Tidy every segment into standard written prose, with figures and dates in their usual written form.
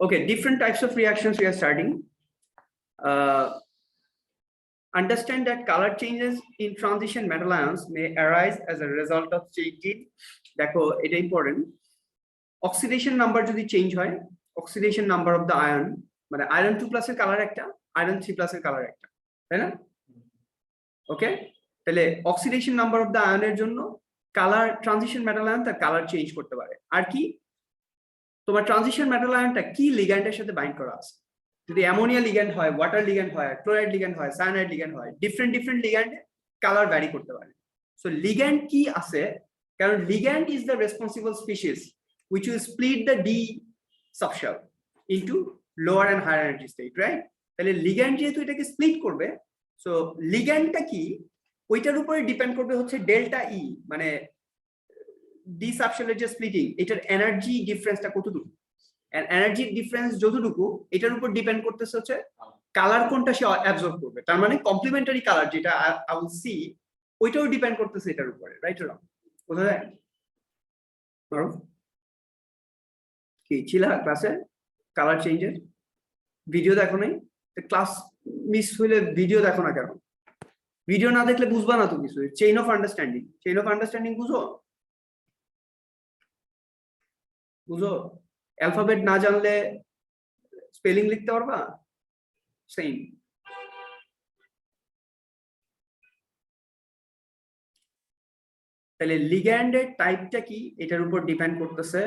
Okay, different types of reactions we are starting. Understand that color changes in transition metal ions may arise as a result of changing. Dekho, এটা important. Oxidation number যদি change হয়, oxidation number of the ion, মানে iron 2+ এর color একটা, iron 3+ এর color একটা, তাই না? Okay, তাহলে oxidation number of the ion এর জন্য color transition metal ion তার color change করতে পারে। আর কি? তোমার ট্রানজিশন মেটাল আয়নটা কি লিগ্যান্ডের সাথে বাইন্ড করা আছে? যদি অ্যামোনিয়া লিগ্যান্ড হয়, ওয়াটার লিগ্যান্ড হয়, ক্লোরাইড লিগ্যান্ড হয়, সায়ানাইড লিগ্যান্ড হয়, ডিফারেন্ট লিগ্যান্ডে কালার ভ্যারি করতে পারে। সো লিগ্যান্ড কি আছে? কারণ ligand is the responsible species which will split the d subshell into lower and higher energy state, right? তাহলে লিগ্যান্ড যেহেতু এটাকে স্প্লিট করবে, সো লিগ্যান্ডটা কি ওইটার উপরে ডিপেন্ড করবে হচ্ছে ডেল্টা ই, মানে ডি সাবশেলের যে স্প্লিটিং, এটার এনার্জি ডিফারেন্সটা কতটুকু, এন্ড এনার্জি ডিফারেন্স যতটুকু এটার উপর ডিপেন্ড করতেছে হচ্ছে কালার কোনটা সে অ্যাবজর্ব করবে। তার মানে কমপ্লিমেন্টারি কালার যেটা আই উইল সি, ওইটাও ডিপেন্ড করতেছে এটার উপরে, রাইট অর রং? বোঝা যায়? কি ছিল ক্লাসে কালার চেঞ্জের ভিডিও দেখো নাই? ক্লাস মিস হইলে ভিডিও দেখো না কেন? ভিডিও না দেখলে বুঝবা না তো কিছু। চেইন অফ আন্ডারস্ট্যান্ডিং বুঝো? বুঝো? অ্যালফাবেট না জানলে স্পেলিং লিখতে পারবা? সেম। তাহলে লিগ্যান্ডের টাইপটা কি এটার উপর ডিপেন্ড করতেছে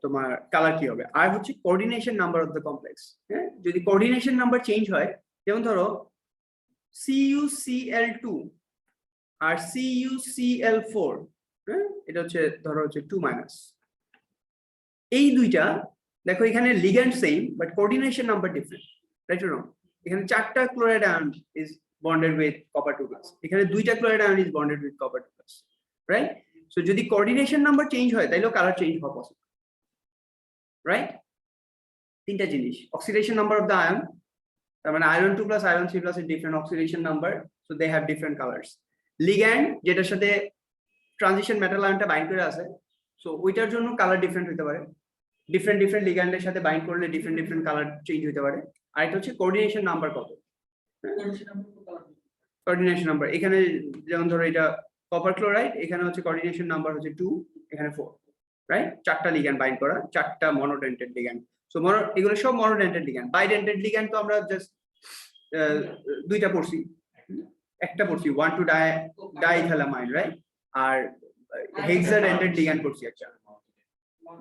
তোমার কালার কি হবে। আর হচ্ছে coordination number of the complex. হ্যাঁ, যদি কোঅর্ডিনেশন নাম্বার চেঞ্জ হয়, যেমন ধরো CuCl2 আর CuCl4, হ্যাঁ, এটা হচ্ছে ধরো হচ্ছে 2-, এই দুইটা দেখো এখানে ligand same but coordination number different, right or wrong? এখানে 4টা chloride ion is bonded with copper 2+, এখানে 2টা chloride ion is bonded with copper 2+, right? So যদি কোঅর্ডিনেশন নাম্বার চেঞ্জ হয় তাইলেও কালার চেঞ্জ হওয়া পসিবল, রাইট? তিনটা জিনিস, oxidation number of the ion, তার মানে iron 2+, iron 3+ এর different oxidation number, so they have different colours. Ligand যেটার সাথে ট্রানজিশন মেটাল আয়নটা বাইন্ড করে আছে, সো ওইটার জন্য কালার ডিফারেন্ট হতে পারে। ডিফারেন্ট লিগ্যান্ডের সাথে বাইন্ড করলে ডিফারেন্ট কালার চেঞ্জ হতে পারে। আর এটা হচ্ছে কোঅর্ডিনেশন নাম্বার কত, কোঅর্ডিনেশন নাম্বার। এখানে যেমন ধরো এটা কপার ক্লোরাইড, এখানে হচ্ছে কোঅর্ডিনেশন নাম্বার হচ্ছে 2, এখানে 4, রাইট? 4টা লিগ্যান্ড বাইন্ড করা, 4টা মনোডেন্টেড লিগ্যান্ড। সো এগুলো সব মনোডেন্টেড লিগ্যান্ড। বাইডেন্টেড লিগ্যান্ড তো আমরা জাস্ট 2টা পড়ছি, একটা পড়ছি 1,2-diethylamine, রাইট? আর হেক্সাডেন্টেড লিগ্যান্ড পড়ছি একটা,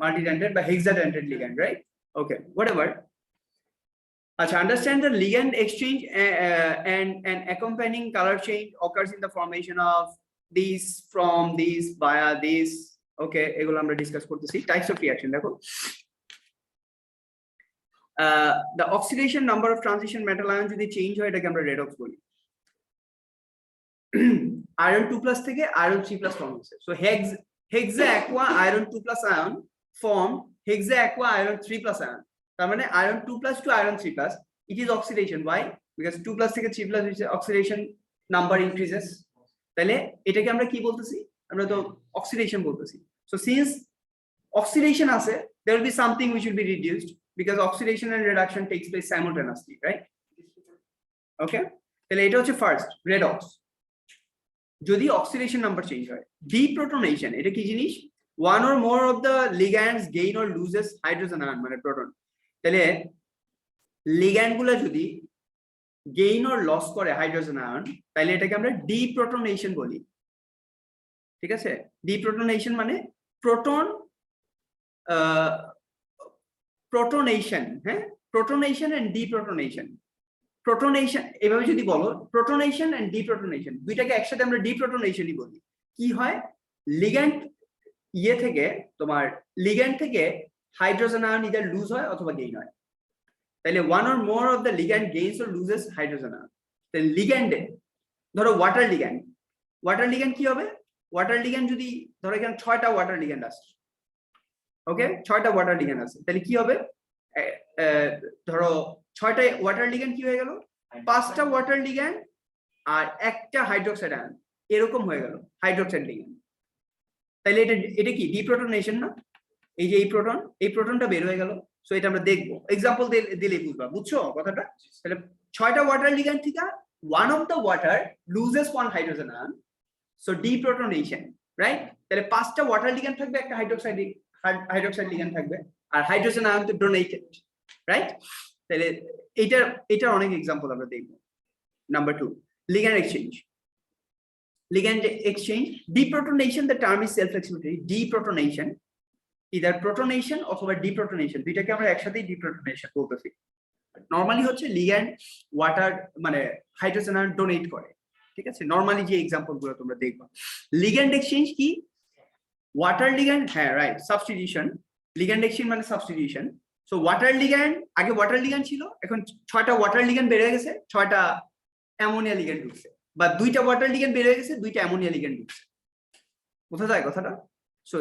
multidentate বা hexadentate ligand, right? Okay, whatever. Understand the ligand exchange and accompanying color change occurs in the formation of these, from these, via this. Okay, এগুলো আমরা ডিসকাস করতেছি। টাইপস অফ রিঅ্যাকশন দেখো, the oxidation number of transition metal ion যদি change হয় এটাকে আমরা redox বলি। iron 2+ থেকে iron 3+ ফর্ম হচ্ছে, so hexa aqua iron 2+ ion form hexa aqua iron 3+ ion, তার মানে iron 2+ to iron 3+, it is oxidation. Why? Because 2+ থেকে 3+ হচ্ছে oxidation number increases. তাহলে এটাকে আমরা কি বলতেছি? আমরা তো অক্সিডেশন বলতেছি। So since oxidation আছে, there will be something which will be reduced because oxidation and reduction takes place simultaneously, right? Okay, তাহলে এটা হচ্ছে ফার্স্ট রেডক্স। যদি অক্সিডেশন নাম্বার চেঞ্জ হয়। ডিপ্রোটনেশন, এটা কি জিনিস? one or more of the ligands gain or loses hydrogen ion, মানে proton. তাহলে লিগ্যান্ড গুলো যদি গেইন অর লস করে হাইড্রোজেন আয়ন, তাহলে এটাকে আমরা ডিপ্রোটনেশন বলি, ঠিক আছে? ডিপ্রোটনেশন মানে প্রোটন প্রোটনেশন, হ্যাঁ, প্রোটনেশন এন্ড ডিপ্রোটনেশন। প্রোটনেশন এভাবে যদি বলো, প্রোটনেশন এন্ড ডিপ্রোটনেশন দুইটাকে একসাথে আমরা ডিপ্রোটনেশনই বলি। কি হয়? লিগ্যান্ড থেকে তোমার লিগ্যান্ড থেকে হাইড্রোজেন আয়ন ইদার লুজ হয় অথবা গেইন হয়। তাহলে one or more of the ligand gains or loses hydrogen ion। তাহলে লিগ্যান্ডে ধরো ওয়াটার লিগ্যান্ড কি হবে? ওয়াটার লিগ্যান্ড যদি ধরো এখানে 6টা ওয়াটার লিগ্যান্ড আছে, ওকে, 6টা ওয়াটার লিগ্যান্ড আছে, তাহলে কি হবে? ধরো 6টা ওয়াটার লিগ্যান্ড কি হয়ে গেল? 5টা ওয়াটার লিগ্যান্ড আর একটা হাইড্রোক্সাইড আয়ন, এরকম হয়ে গেল হাইড্রোক্সাইড লিগ্যান্ড। তাহলে এটা কি ডিপ্রোটনেশন না? এই যে এই প্রোটনটা বের হয়ে গেল। সো এটা আমরা দেখবো, এক্সাম্পল দিলে বুঝবা, বুঝছো কথাটা? তাহলে 6টা ওয়াটার লিগ্যান্ড থেকে one of the water loses one hydrogen ion, so deprotonation, right? তাহলে 5টা ওয়াটার লিগ্যান্ড থাকবে, একটা হাইড্রোক্সাইড লিগ্যান্ড থাকবে, আর হাইড্রোজেন আয়ন তো ডোনেটেড, রাইট? তাহলে এটার অনেক এক্সাম্পল আমরা দেখবো। Number 2, ligand exchange. Ligand exchange, deprotonation, the term is self-explanatory. Deprotonation, either protonation অথবা deprotonation, দুইটাকে আমরা একসাথেই deprotonation বলতেছি। নরমালি হচ্ছে লিগ্যান্ড ওয়াটার মানে হাইড্রোজেন আয়ন ডোনেট করে, ঠিক আছে? নরমালি যে এক্সাম্পল গুলো তোমরা দেখবা। লিগ্যান্ড এক্সচেঞ্জ কি? ওয়াটার লিগ্যান্ড, হ্যাঁ রাইট, সাবস্টিটিউশন। লিগ্যান্ড এক্সচেঞ্জ মানে সাবস্টিটিউশন। সো ওয়াটার লিগ্যান্ড, আগে ওয়াটার লিগ্যান্ড ছিল, এখন 6টা ওয়াটার লিগ্যান্ড বেড়ে গেছে, 6টা অ্যামোনিয়া লিগ্যান্ড ঢুকছে, বা 2টা ওয়াটার লিগ্যান্ড বেড়ে গেছে, 2টা অ্যামোনিয়া লিগ্যান্ড ঢুকছে। বোঝা যায় কথাটা? So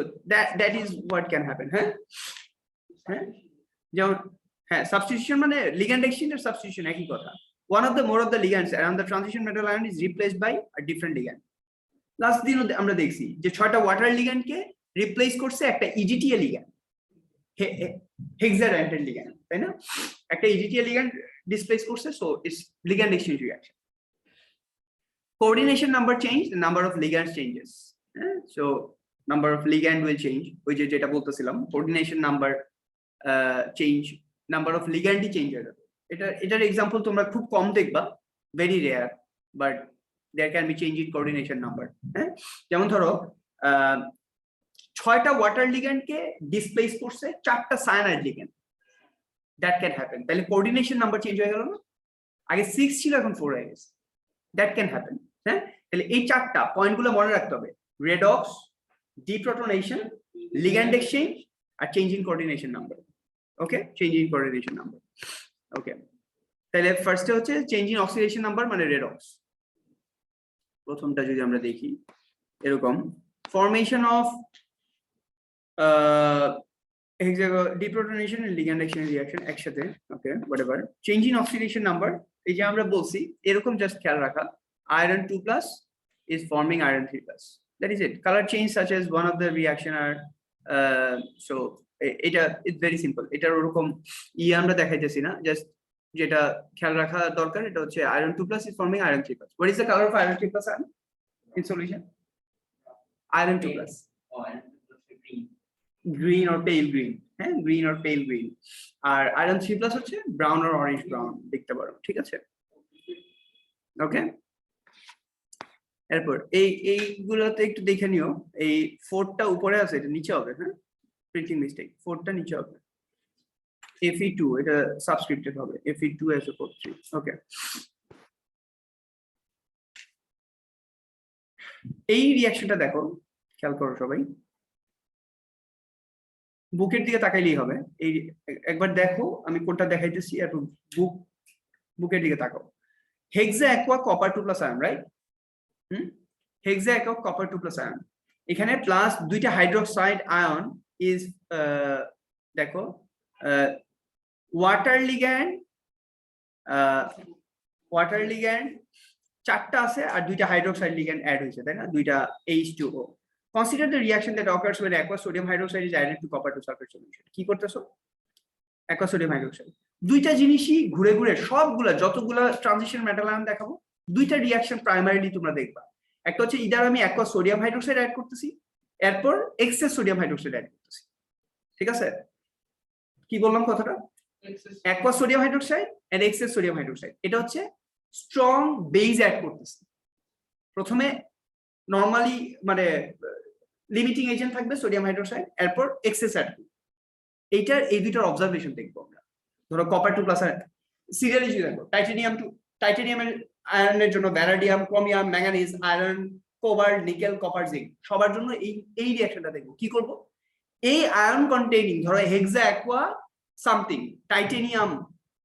that is what can happen. হ্যাঁ হ্যাঁ, যেমন হ্যাঁ, সাবস্টিটিউশন মানে লিগ্যান্ড এক্সচেঞ্জ আর সাবস্টিটিউশন একই কথা। One of the more of the ligands around the transition metal ion is replaced by a different ligand. Last দিন আমরা দেখছি যে 6টা ওয়াটার লিগ্যান্ডকে রিপ্লেস করছে একটা ইজিটিএ লিগ্যান্ড, হেক্সাডেন্টেড লিগ্যান্ড, তাই না? একটা ইজিটিএ লিগ্যান্ড ডিসপ্লেস করছে, so it's ligand exchange reaction. Coordination number change, the number of ligands changes. So number of ligand will change, ওই যে যেটা বলতেছিলাম, coordination number change, number of ligand change হয়ে যাবে। এটার এক্সাম্পল তোমরা খুব কম দেখবা, very rare, but there can be change in coordination number. হ্যাঁ, যেমন ধরো 6টা ওয়াটার লিগ্যান্ডকে ডিসপ্লেস করছে 4টা cyanide ligand, that can happen. তাহলে কোঅর্ডিনেশন নাম্বার চেঞ্জ হয়ে গেল না? আগে 6 ছিল, এখন 4 হয়ে গেছে, দ্যাট ক্যান হ্যাপেন। হ্যাঁ, তাহলে এই 4টা পয়েন্টগুলো মনে রাখতে হবে: রেডক্স, ডিপ্রোটনেশন, লিগ্যান্ড এক্সচেঞ্জ, আর change in coordination number. Okay, change in coordination number. Okay, তাহলে ফার্স্টে হচ্ছে চেঞ্জ ইন অক্সিডেশন নাম্বার মানে রেডক্স। প্রথমটা যদি আমরা দেখি এরকম, formation of deprotonation and ligand exchange reaction একসাথে। Okay, whatever. Change in oxidation number, এই যে আমরা বলছি এরকম, জাস্ট খেয়াল রাখা, iron 2+ is forming iron 3+. That is it. Color change such as one of the reaction are so এটা it's very simple. এটার ওরকম আমরা দেখাইতেছি না, জাস্ট যেটা খেয়াল রাখা দরকার এটা হচ্ছে iron 2+ is forming iron 3+. What is the color of iron 3+ iron in solution? Iron 2+. Green or pale green. হ্যাঁ, green or pale green. R iron 3+ হচ্ছে brown or orange brown দেখতে পারো, ঠিক আছে? ওকে, এরপর এইগুলোতে একটু দেখে নিও, এই 4টা উপরে আছে, এটা নিচে হবে। হ্যাঁ, প্রিন্টিং মিস্টেক, 4টা নিচে হবে। Fe2 এটা সাবস্ক্রিপ্টেড হবে, Fe2SO4 3। ওকে, এই রিঅ্যাকশনটা দেখো, খেয়াল করো সবাই, বুকের দিকে তাকাইলেই হবে। এই একবার দেখো, আমি কোনটা দেখাইতেছি, আর বুকের দিকে তাকাও। হেক্সা অ্যাকোয়া কপার 2+ আয়ন, রাইট? হেক্সা অ্যাকোয়া কপার 2+ আয়ন, এখানে প্লাস 2টা হাইড্রোক্সাইড আয়ন ইজ, দেখো ওয়াটার লিগ্যান্ড 4টা আছে, আর 2টা হাইড্রোক্সাইড লিগ্যান্ড অ্যাড হয়েছে, তাই না? 2টা H2O. Consider the reaction that occurs when aqueous sodium hydroxide is added to copper 2 sulfate solution. কি করতেছো? aqueous sodium hydroxide, দুইটা জিনিসই ঘুরে ঘুরে সবগুলা যতগুলা ট্রানজিশন মেটাল আয়ন দেখাবো, 2টা রিঅ্যাকশন প্রাইমারিলি তোমরা দেখবা। একটা হচ্ছে ইদার আমি aqueous sodium hydroxide অ্যাড করতেছি, এরপর এক্সেস সোডিয়াম হাইড্রোক্সাইড অ্যাড করতেছি, ঠিক আছে? কি বললাম কথাটা? aqueous sodium hydroxide and excess sodium hydroxide, এটা হচ্ছে স্ট্রং বেজ অ্যাড করতেছি। প্রথমে নরমালি মানে লিমিটিং এজেন্ট থাকবে সোডিয়াম হাইড্রোক্সাইড, এরপর এক্সেস অ্যাড করব। এইটার এই দুইটার অবজারভেশন দেখবো আমরা। ধরো কপার 2+ আয়ন সিরিয়ালি দেখো, টাইটানিয়ামের আয়রনের জন্য vanadium, chromium, manganese, iron, cobalt, nickel, copper, zinc, সবার জন্য এই রিঅ্যাকশনটা দেখবো। কি করব? এই আয়রন কন্টেইনিং ধরো হেক্সা অ্যাকোয়া সামথিং টাইটানিয়াম,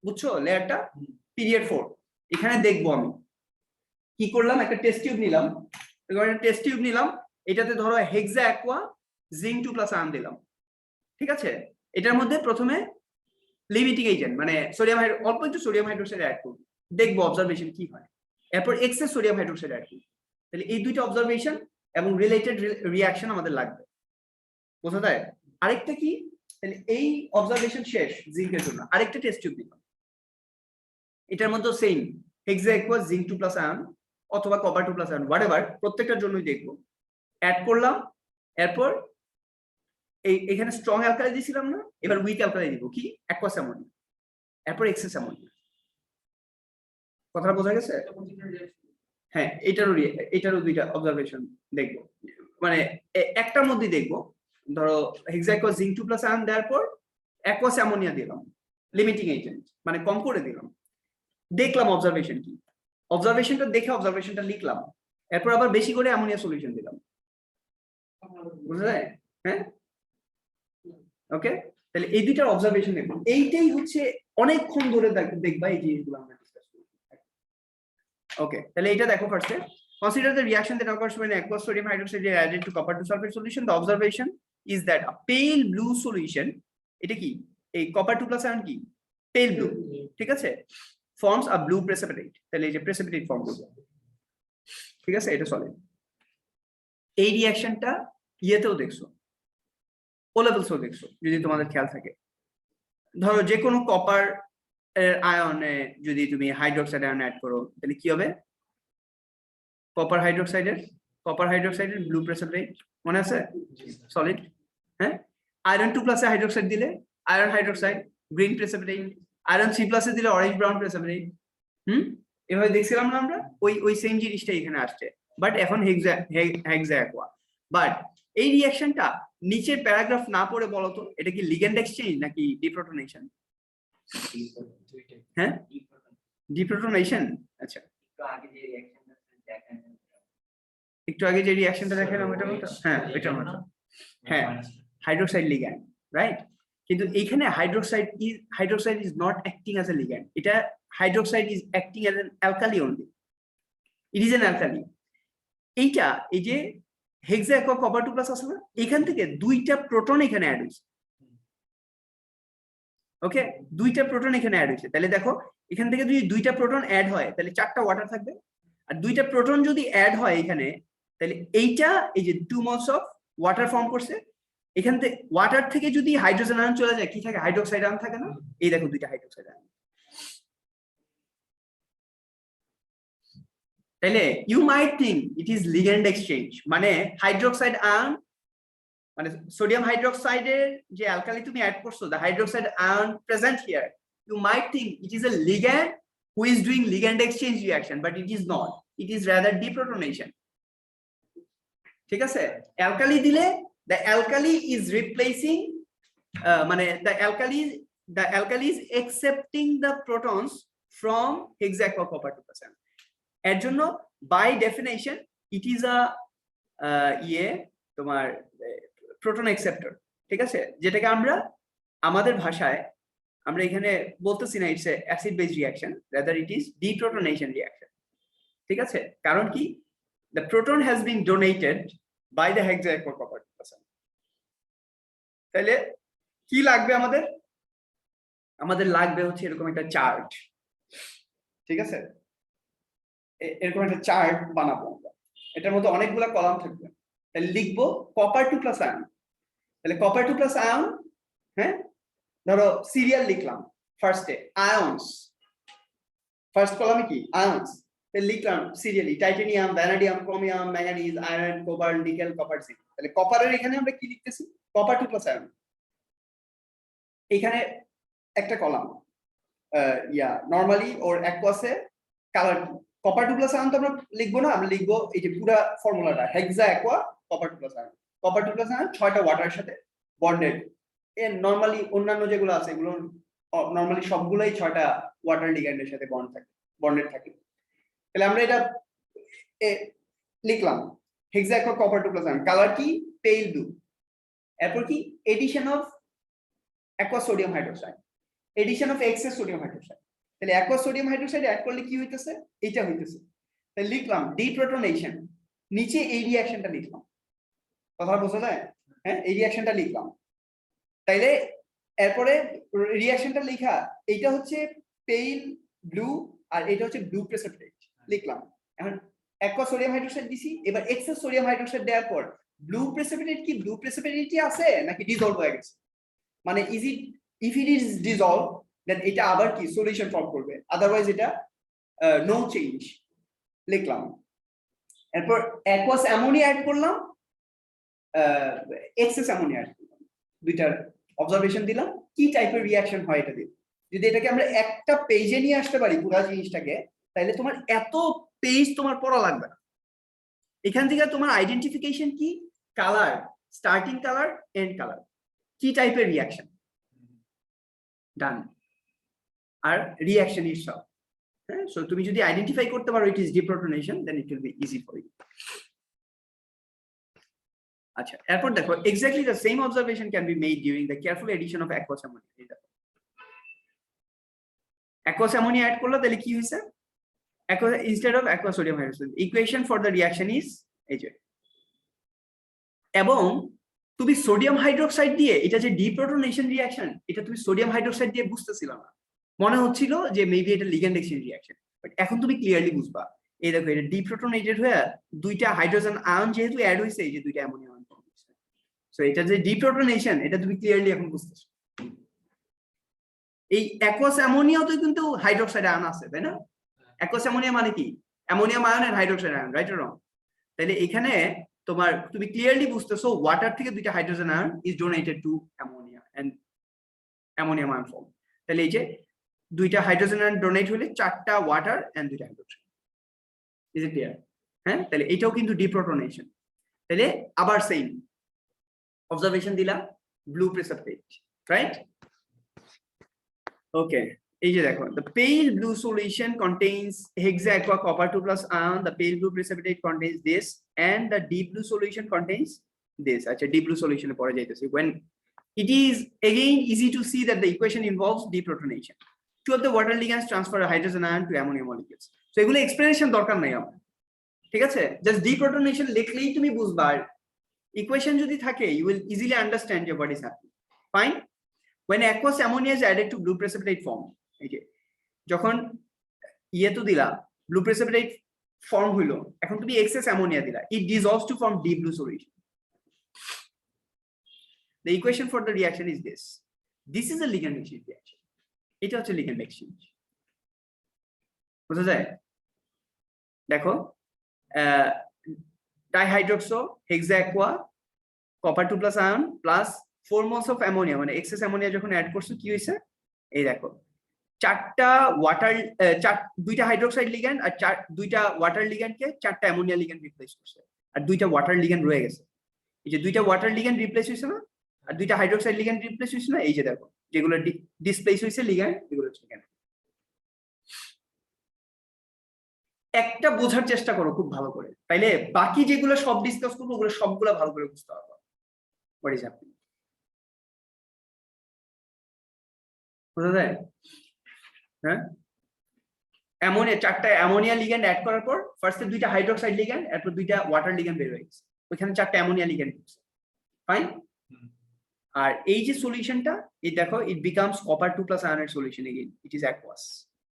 বুঝছো লেয়ারটা, পিরিয়ড 4, এখানে দেখবো আমি কি করলাম, একটা টেস্ট টিউব নিলাম, এটাতে ধরো হেক্সা অ্যাকোয়া জিঙ্ক 2+ আয়ন দিলাম, ঠিক আছে? এটার মধ্যে প্রথমে লিমিটিং এজেন্ট মানে সোডিয়াম অল্প একটু সোডিয়াম হাইড্রোক্সাইড অ্যাড করব, দেখবো অবজারভেশন কি হয়। এরপর এক্সেস সোডিয়াম হাইড্রোক্সাইড অ্যাড করব। তাহলে এই দুইটা অবজারভেশন এবং রিলেটেড রিঅ্যাকশন আমাদের লাগবে, বোঝা যায়? আরেকটা কি, তাহলে এই অবজারভেশন শেষ জিঙ্কের জন্য, আরেকটা টেস্ট টিউব দিলাম, এটার মধ্যে সেম হেক্সা অ্যাকুয়াস জিঙ্ক 2 প্লাস আয়ন অথবা কপার 2 প্লাস আয়ন হোয়াটএভার, প্রত্যেকটার জন্যই দেখবো। অ্যাড করলাম, এরপর এখানে স্ট্রং অ্যালকালি দিয়েছিলাম না, এবার উইক অ্যালকালি দিব, কি অ্যাকুয়াস অ্যামোনিয়া, এরপর এক্সেস অ্যামোনিয়া। কথাটা বোঝা গেছে? হ্যাঁ, এটারও দুইটা অবজারভেশন দেখবো, মানে একটার মধ্যে দেখবো। ধরো হেক্সা অ্যাকুয়াস জিঙ্ক 2 প্লাস আয়ন দেওয়ার পর অ্যাকুয়াস অ্যামোনিয়া দিলাম, লিমিটিং এজেন্ট, মানে কম করে দিলাম, দেখলাম অবজারভেশন কি, অবজারভেশনটা দেখে অবজারভেশনটা লিখলাম, এরপর আবার বেশি করে অ্যামোনিয়া সলিউশন দিলাম। বুঝা যায়? হ্যাঁ, ওকে। তাহলে এই দুইটার অবজারভেশন দেখবো, এইটাই হচ্ছে অনেকক্ষণ ধরে দেখবা এই জিনিসগুলো আমরা ডিসকাস করি। ওকে, তাহলে এটা দেখো ফার্স্টে, consider the reaction that occurs when aqueous sodium hydroxide is added to copper 2 sulfate solution. The observation is that a pale blue solution, এটা কি এই copper 2 plus ion কি pale blue, ঠিক আছে, forms a blue precipitate, তাহলে এই যে precipitate form করবে, ঠিক আছে, এটা সলিড। এই রিঅ্যাকশনটা ইয়েতেও দেখছো, ও লেভেলসও দেখছো যদি তোমাদের খেয়াল থাকে। ধরো যে কোনো কপার আয়নে যদি তুমি হাইড্রোক্সাইড আয়ন অ্যাড করো তাহলে কি হবে, কপার হাইড্রোক্সাইডের ব্লু প্রেসিপিটেট, মনে আছে, সলিড। হ্যাঁ, আয়রন 2 প্লাসে হাইড্রোক্সাইড দিলে iron hydroxide green precipitate, iron 3 প্লাসে দিলে অরেঞ্জ ব্রাউন প্রেসিপিটেট। এভাবে দেখছিলাম না আমরা, ওই সেম জিনিসটা এখানে আসছে, বাট এখন হেক্সা অ্যাকুয়া। বাট এই রিঅ্যাকশনটা নিচের প্যারাগ্রাফ না পড়ে বলো তো, এটা কি লিগ্যান্ড এক্সচেঞ্জ নাকি ডিপ্রোটনেশন? হ্যাঁ, ডিপ্রোটনেশন। আচ্ছা, একটু আগে যে রিঅ্যাকশনটা দেখালাম ওটা মতো, হ্যাঁ এটা মতো, হ্যাঁ হাইড্রোক্সাইড লিগ্যান্ড, রাইট। কিন্তু এইখানে hydroxide is not acting as a ligand, এটা hydroxide is acting as an alkali only, it is an alkali. এইটা এই যে হেক্সা অ্যাকুয়া কপার 2 প্লাস আছে না, এখান থেকে দুইটা প্রোটন এখানে অ্যাড হয়েছে। ওকে, দুইটা প্রোটন এখানে অ্যাড হয়েছে, তাহলে দেখো এখান থেকে যদি দুইটা প্রোটন অ্যাড হয় তাহলে 4টা ওয়াটার থাকবে, আর দুইটা প্রোটন যদি অ্যাড হয় এখানে তাহলে এইটা এই যে 2 moles অফ ওয়াটার ফর্ম করছে, এখান থেকে ওয়াটার থেকে যদি হাইড্রোজেন আয়ন চলে যায় কি থাকে, হাইড্রোক্সাইড আয়ন থাকে না, এই দেখো দুইটা হাইড্রোক্সাইড আয়ন। তাহলে you might think it is ligand exchange, মানে হাইড্রোক্সাইড আয়ন মানে সোডিয়াম হাইড্রোক্সাইডের যে অ্যালকালি তুমি অ্যাড করছো, the hydroxide ion present here, you might think it is a ligand who is doing ligand exchange reaction, but it is not, it is rather deprotonation. ঠিক আছে, alkali দিলে the alkali is replacing মানে the alkali is accepting the protons from hexa aqua copper 2%. এর জন্য by definition it is a তোমার proton acceptor, ঠিক আছে, যেটাকে আমরা আমাদের ভাষায় আমরা এখানে বলতেছি না it's acid base reaction, rather it is deprotonation reaction, ঠিক আছে। কারণ কি, the proton has been donated by the hexa aqua copper 2%। তাহলে কি লাগবে আমাদের, আমাদের লাগবে হচ্ছে এরকম একটা চার্ট, ঠিক আছে, এরকম একটা চার্ট বানাবো আমরা, এটার মধ্যে অনেকগুলা কলাম থাকবে, তাহলে লিখবো কপার 2 প্লাস আয়ন, তাহলে কপার 2 প্লাস আয়ন, হ্যাঁ ধরো সিরিয়াল লিখলাম, ফার্স্টে আয়নস, ফার্স্ট কলামে কি আয়নস, তাহলে লিখলাম serially titanium, vanadium, chromium, manganese, iron, cobalt, nickel, copper, zinc. তাহলে কপারের এখানে আমরা কি লিখতেছি, কপার 2 প্লাস আয়ন, এখানে একটা কলাম নরমালি ওর অ্যাকুয়াসে কালার কপার 2 প্লাস আয়ন তো আমরা লিখবো না, আমরা লিখবো এই যে পুরো ফর্মুলাটা hexa aqua copper 2 plus ion, copper 2 plus ion 6টা ওয়াটারের সাথে বন্ডেড। এর নরমালি অন্যান্য যেগুলো আছে এগুলো নরমালি সবগুলোই 6টা ওয়াটার লিগ্যান্ডের সাথে বন্ডেড থাকে। তাহলে আমরা এটা লিখলাম hexa aqua copper 2 plus ion, colour কি পেল ব্লু, এরপর কি addition of aqua sodium hydroxide, addition of excess sodium hydroxide, তাহলে অ্যাকুয়া সোডিয়াম হাইড্রোক্সাইড অ্যাড করলে কি হইতেছে, এইটা হইতেছে, তাহলে লিখলাম ডিপ্রোটনেশন, নিচে এই রিঅ্যাকশনটা লিখলাম, কথা বোঝা যায়, হ্যাঁ এই রিঅ্যাকশনটা লিখলাম। তাইলে এরপরে রিঅ্যাকশনটা লেখা, এইটা হচ্ছে পেল ব্লু আর এটা হচ্ছে ব্লু প্রেসিপিটেট লিখলাম। এখন অ্যাকুয়া সোডিয়াম হাইড্রোক্সাইড দিছি, এবার এক্সেস সোডিয়াম হাইড্রোক্সাইড দেওয়ার পর ব্লু প্রেসিপিটেট কি ব্লু প্রেসিপিটেটই আছে নাকি ডিসলভ হয়ে গেছে, মানে is it, if it is dissolve then এটা আবার কি সলিউশন ফর্ম করবে, আদারওয়াইজ এটা নো চেঞ্জ লিখলাম। এরপর অ্যাকুয়াস অ্যামোনিয়া অ্যাড করলাম, এক্সেস অ্যামোনিয়া অ্যাড করলাম, দুইটার অবজারভেশন দিলাম, কি টাইপের রিয়াকশন হয় এটা দিয়ে। যদি এটাকে আমরা একটা পেজে নিয়ে আসতে পারি পুরো জিনিসটাকে, তাহলে তোমার এত পেজ তোমার পড়া লাগবে না। এখান থেকে তোমার আইডেন্টিফিকেশন কি, colour, starting colour, end colour, কি টাইপের রিয়াকশন, ডান। আর রিয়াকশন ইটসেলফ, হ্যাঁ, সো তুমি যদি আইডেন্টিফাই করতে পারো it is deprotonation, then it will be easy for you. আচ্ছা, এরপর দেখো exactly the same observation can be made during the careful addition of aqueous ammonia. Aqueous ammonia add করলো, তাহলে কি হয়েছে, instead of aqueous sodium hydroxide, equation for the reaction is এই যে, এবং তুমি সোডিয়াম হাইড্রোক্সাইড দিয়ে এটা যে ডিপ্রোটনেশন রিঅ্যাকশন, এটা তুমি সোডিয়াম হাইড্রোক্সাইড দিয়ে বুঝতেছিল না, মনে হচ্ছিল যে মেবি এটা লিগ্যান্ড এক্সচেঞ্জ রিঅ্যাকশন, বাট এখন তুমি ক্লিয়ারলি বুঝবা। এই দেখো এটা ডিপ্রোটনেটেড হয়ে দুইটা হাইড্রোজেন আয়ন যেহেতু অ্যাড হয়েছে, এই যে দুইটা অ্যামোনিয়া আয়ন ফর্ম হয়েছে, সো এটা যে ডিপ্রোটনেশন এটা তুমি ক্লিয়ারলি এখন বুঝতেছো। এই অ্যাকুয়াস অ্যামোনিয়াও তো কিন্তু হাইড্রোক্সাইড আয়ন আছে, তাই না? অ্যাকুয়াস অ্যামোনিয়া মানে কি, ammonium ion and hydroxide ion, right or wrong? তাহলে এখানে তোমার তুমি ক্লিয়ারলি বুঝতেছো ওয়াটার থেকে দুইটা hydrogen ion is donated to ammonia and ammonium ion form. তাহলে এই যে দুইটা হাইড্রোজেন আয়ন ডোনেট হলে চারটা ওয়াটার এন্ড দুইটা হাইড্রোজেন, ইজ ইট ক্লিয়ার? হ্যাঁ, তাহলে এটাও কিন্তু ডিপ্রোটনেশন। তাহলে আবার সেম অবজারভেশন দিলাম, ব্লু প্রেসিপিটেট, রাইট? ওকে, এই যে দেখো, the pale blue solution contains hexa-aqua copper 2+ ion, the pale blue precipitate contains this, and the deep blue solution contains this. আচ্ছা, deep blue solution এ পড়ে যাইতেছি। When it is again easy to see that the equation involves deprotonation. Two of the water ligands transfer a hydrogen ion to ammonia molecules. So এগুলো explanation দরকার নাই আমার, ঠিক আছে? Just deprotonation লিখলেই তুমি বুঝবা, ইকুয়েশন যদি থাকে you will easily understand what is happening. Fine. When aqueous ammonia is added to blue precipitate form, এই যে যখন ইয়ে তো দিলা ব্লু প্রেসিপিটেট ফর্ম হইলো, এখন তুমি এক্সেস অ্যামোনিয়া দিলা, it dissolves to form deep blue solution. The equation for the reaction is this. This is a ligand exchange reaction. এটা হচ্ছে ligand exchange, বুঝা যায়? দেখো dihydroxo hexaaqua copper 2+ ion plus 4 moles of ammonia, মানে excess ammonia যখন add করছো কি হইছে, এই দেখো চারটা ওয়াটার, দুইটা হাইড্রোক্সাইড লিগ্যান্ড আর দুইটা ওয়াটার লিগ্যান্ডকে চারটা অ্যামোনিয়া লিগ্যান্ড রিপ্লেস করছে, আর দুইটা ওয়াটার লিগ্যান্ড রয়ে গেছে। এই যে দুইটা ওয়াটার লিগ্যান্ড রিপ্লেস হয়েছে না, আর দুইটা হাইড্রোক্সাইড লিগ্যান্ড রিপ্লেস হয়েছে না, এই যে দেখো যেগুলো ডিসপ্লেস হয়েছে লিগ্যান্ড, এগুলো হচ্ছে লিগ্যান্ড। একটা বোঝার চেষ্টা করো খুব ভালো করে, তাইলে বাকি যেগুলো সব ডিসকাস করবো ওগুলো সবগুলো ভালো করে বুঝতে পারবো হোয়াট ইজ হ্যাপেনিং। বুঝা যায়? হ্যাঁ, অ্যামোনিয়া, চারটা অ্যামোনিয়া লিগ্যান্ড অ্যাড করার পর ফার্স্টে দুইটা হাইড্রোক্সাইড লিগ্যান্ড, এরপর দুইটা ওয়াটার লিগ্যান্ড বের হয়ে গেছে, ওইখানে চারটা অ্যামোনিয়া লিগ্যান্ড আছে। ফাইন। আর এই যে সলিউশনটা, এই দেখো ইট বিকামস কপার 2+ আয়নের solution again, it is aqueous.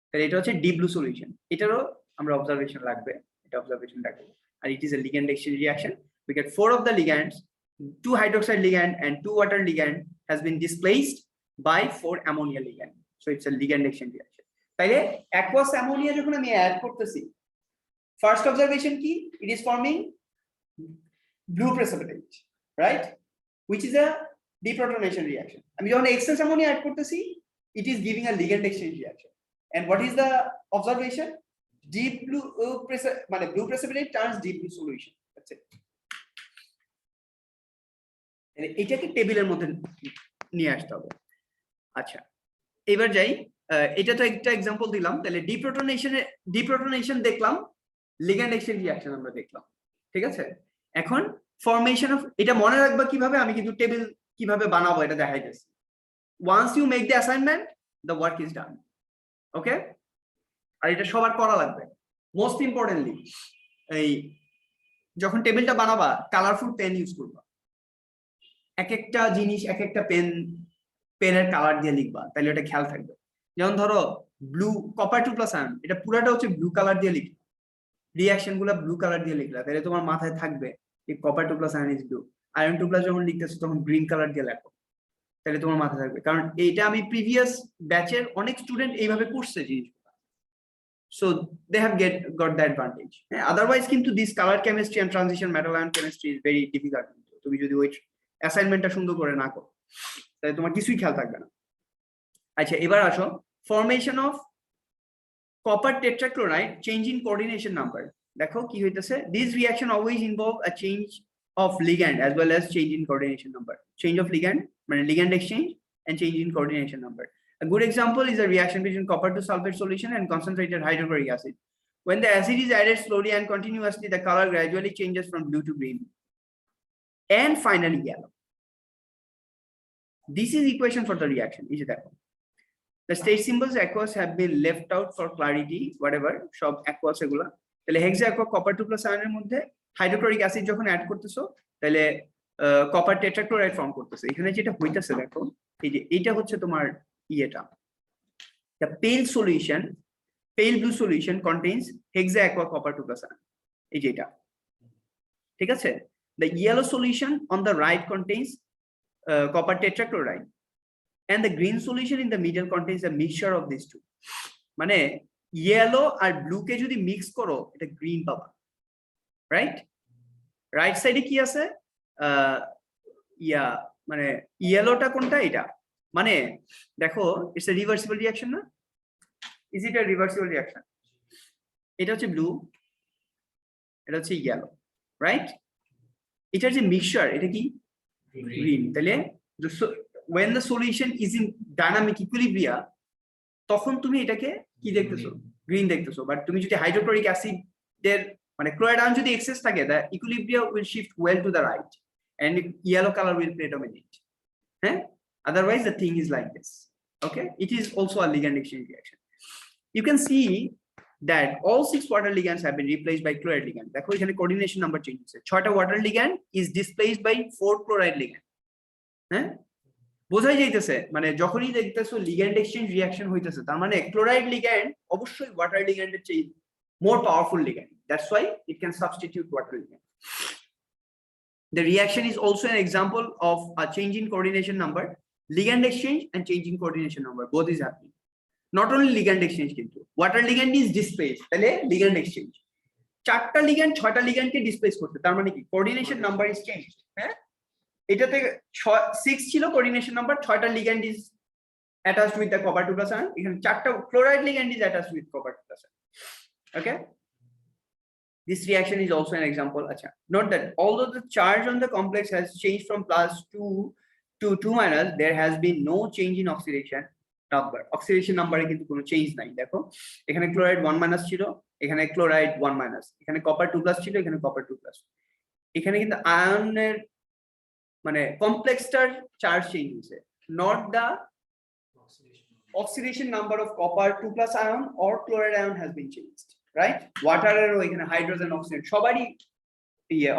তাহলে এটা হচ্ছে ডিপ ব্লু সলিউশন, এটারও আমরা অবজারভেশন লাগবে, এটা অবজারভেশন রাখবো। আর it is a ligand exchange reaction, we get 4 of the ligands, 2 hydroxide ligand and 2 water ligand has been displaced by 4 ammonia ligand, so it's a ligand exchange reaction. তাইলে aqueous ammonia যখন আমি add করতেছি, first observation কি, it is forming blue precipitate, right, which is a deprotonation reaction. আমি যখন excess ammonia add করতেছি, it is giving a ligand exchange reaction. And what is the observation? Deep blue মানে blue precipitate turns deep blue solution. That's it. এটাকে টেবিলের মধ্যে নিয়ে আসতে হবে। আচ্ছা, এবার যাই, এটা তো একটা এক্সাম্পল দিলাম, তাহলে ডিপ্রোটনেশন দেখলাম, লিগ্যান্ড এক্সচেঞ্জ রিঅ্যাকশন আমরা দেখলাম, ঠিক আছে? এখন ফরমেশন অফ, এটা মনে রাখবা কিভাবে, আমি কিন্তু টেবিল কিভাবে বানাবো এটা দেখাইতেছি। Once you make the assignment, the work is done, okay? আর এটা সবার করা লাগবে। মোস্ট ইম্পর্টেন্টলি, এই যখন টেবিলটা বানাবা কালারফুল পেন ইউজ করবা, এক একটা জিনিস এক একটা পেনের কালার দিয়ে লিখবা, তাহলে এটা খেয়াল থাকবে। যেমন ধরো ব্লু কপার 2+ আয়ন, এটা পুরাটা হচ্ছে ব্লু কালার দিয়ে লিখবা, রিঅ্যাকশন গুলা ব্লু কালার দিয়ে লিখলা, তাহলে তোমার মাথায় থাকবে if copper 2 plus iron is blue, iron 2 plus যখন লিখতেছো তখন গ্রিন কালার দিয়ে লেখো, তাহলে তোমার মাথায় থাকবে। কারণ এটা আমি প্রিভিয়াস ব্যাচের অনেক স্টুডেন্ট এইভাবে করছে জিনিসগুলো, so they have got the advantage. Otherwise কিন্তু this color chemistry and transition metal ion chemistry is very difficult. তুমি যদি ওই অ্যাসাইনমেন্টটা সুন্দর করে না করো তাহলে তোমার কিছুই খেয়াল থাকবে না। আচ্ছা, এবার আসো formation of copper tetrachloride, change in coordination number. দেখো কি হইতেছে, this reaction always involve a change of ligand as well as change in coordination number. Change of ligand মানে ligand exchange and change in coordination number. A good example is a reaction between copper to sulfate solution and concentrated hydrochloric acid. When the acid is added slowly and continuously, the color gradually changes from blue to green and finally yellow. This is equation for the reaction. Is that the state symbols aqueous have been left out for clarity, whatever সব aqueous এগুলা। তাহলে হেক্সা aqua copper 2 plus iron এর মধ্যে hydrochloric acid যখন add করতেছো তাহলে copper tetrachloride form করতেছে। এখানে যেটা হইতাছে দেখো, এই যে এটা হচ্ছে তোমার ইয়েটা, the pale solution, pale blue solution contains hexa aqua copper 2 plus iron, এই যে এটা, ঠিক আছে। the yellow solution on the right contains copper tetrachloride and the green solution in the middle contains a mixture of these two. মানে yellow আর blue কে যদি mix করো এটা green পাবা, রাইট। রাইট সাইডে কি আছে, মানে ইয়েলোটা কোনটা, এটা মানে দেখো ইটস এ রিভার্সিবল রিঅ্যাকশন না, is it A reversible reaction? এটা হচ্ছে ব্লু, এটা হচ্ছে ইয়েলো, রাইট। এটার যে মিক্সচার এটা কি গ্রিন। তাহলে when the solution is in dynamic equilibria তখন তুমি এটাকে কি দেখতেছো, গ্রিন দেখতেছো। বাট তুমি যদি হাইড্রোক্লোরিক অ্যাসিড এর মানে ক্লোরাইড আয়ন যদি এক্সেস থাকে, the equilibria will shift well to the right and yellow color will predominate. Otherwise the thing is like this. Okay, it is also a ligand exchange reaction. You can see that all 6 water ligands have been replaced by chloride ligand. দেখো এখানে coordination number change হচ্ছে, 6টা water ligand is displaced by 4 chloride ligand. বোঝাই যাইতেছে মানে যখনই দেখতেছো ligand exchange reaction হইতেছে তার মানে ক্লোরাইড লিগ্যান্ড অবশ্যই ওয়াটার লিগ্যান্ডের চেয়ে more powerful ligand. That's why it can substitute water ligand. The reaction is also an example of a change in coordination number, ligand exchange and change in coordination number, both is happening. Not only ligand exchange কিন্তু water ligand is displaced, তাহলে ligand exchange 4টা ligand 6টা লিগ্যান্ডকে displace করতে, তার মানে কি coordination number is changed. এটাতে 6 ছিল কোঅর্ডিনেশন নাম্বার, 6টা ligand is attached with the copper 2 plus ion, এখানে 4টা chloride ligand is attached with copper 2 plus ion. Okay, this reaction is also an example. Acha, note that although the charge on the complex has changed from +2 to 2-, there has been no change in oxidation number. Oxidation number এ কিন্তু কোনো change নাই। দেখো এখানে chloride 1- ছিল, এখানে chloride 1-, এখানে copper 2 plus ছিল, এখানে কপার 2 প্লাস। এখানে কিন্তু আয়নের মানে কমপ্লেক্সটার চার্জ চেঞ্জ হয়েছে, not the oxidation number of copper 2 plus ion or chloride ion has been changed, right? Water এরও এখানে হাইড্রোজেন অক্সিজেন সবারই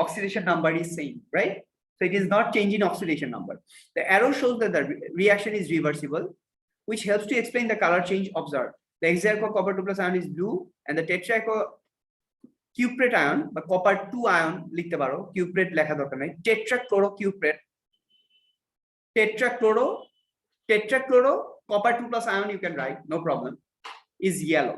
oxidation number is same, right? So it is not change in oxidation number. The arrow shows that the reaction is reversible, which helps to explain the color change observed. The hexaco copper 2 plus ion is blue and the tetraco cuprate ion বা copper 2 ion লিখতে পারো, cuprate লেখা দরকার নাই, tetrachlorocuprate, tetrachloro copper 2 plus ion you can write, no problem, is yellow.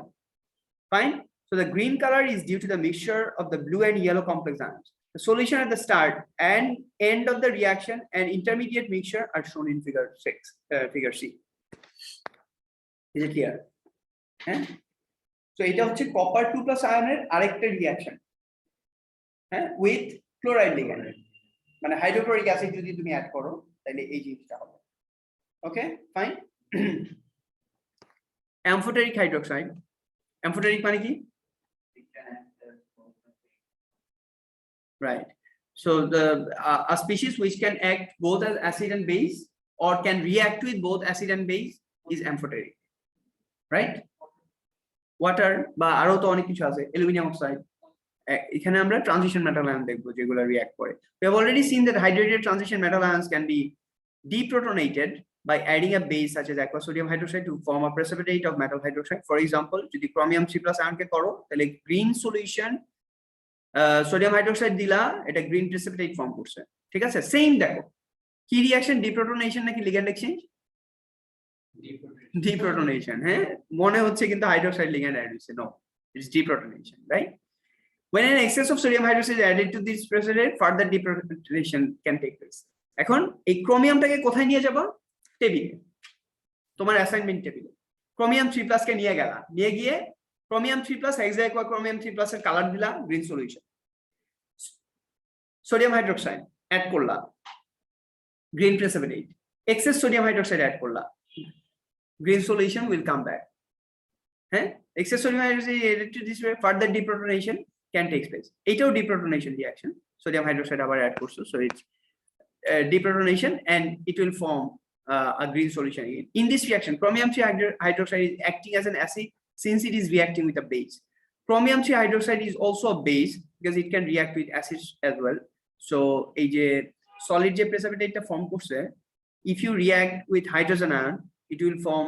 Fine. So the green color is due to the mixture of the blue and yellow complex ions. The solution at the start and end of the reaction and intermediate mixture are shown in figure 6, figure C. Is it clear? So এটা হচ্ছে copper 2 plus ion এর আরেকটা reaction with chloride ligand, মানে hydrochloric acid যদি তুমি add করো তাহলে এই জিনিসটা হবে। ওকে, ফাইন। amphoteric hydroxide, amphoteric মানে কি, right? So the a species which can act both as acid and base or can react with both acid and base is amphoteric, right? Water বা আরো তো অনেক কিছু আছে, অ্যালুমিনিয়াম অক্সাইড, এখানে আমরা ট্রানজিশন মেটাল আয়ন দেখবো যেগুলো রিঅ্যাক্ট করে। We have already seen that hydrated transition metal ions can be deprotonated by adding a base such as aqueous sodium hydroxide to form a precipitate of metal hydroxide. For example, যদি chromium 3+ ion কে করো তাহলে green solution sodium hydroxide দিলা, এটা green precipitate form করছে, ঠিক আছে? Same দেখো কি রিঅ্যাকশন, ডিপ্রোটনেশন নাকি লিগ্যান্ড এক্সচেঞ্জ? ডিপ্রোটনেশন, হ্যাঁ মনে হচ্ছে কিন্তু হাইড্রোক্সাইড লিগ্যান্ড অ্যাড হইছে, no it's deprotonation, right? When an excess of sodium hydroxide is added to this precipitate, further deprotonation can take place. এখন এই ক্রোমিয়ামটাকে কোথায় নিয়ে যাবা? টেবিলে, তোমার অ্যাসাইনমেন্ট টেবিলে ক্রোমিয়াম 3+ কে নিয়ে গেলা, নিয়ে গিয়ে ক্রোমিয়াম 3+ হেক্সাঅ্যাকুয়া ক্রোমিয়াম 3+ এর কালার দিলা green solution, sodium hydroxide add করলা green precipitate, excess sodium hydroxide add করলা, green solution will come back. Excess sodium hydroxide added to this way, further deprotonation can take place. Eটাও deprotonation reaction, sodium hydroxide আবার add করছো, so it's deprotonation and it will form a green solution again. In this reaction, chromium 3 hydroxide is acting as an acid since it is reacting with a base. Chromium 3 hydroxide is also a base because it can react with acids as well. So এই যে solid যে precipitate form করছে, if you react with hydrogen ion, it will form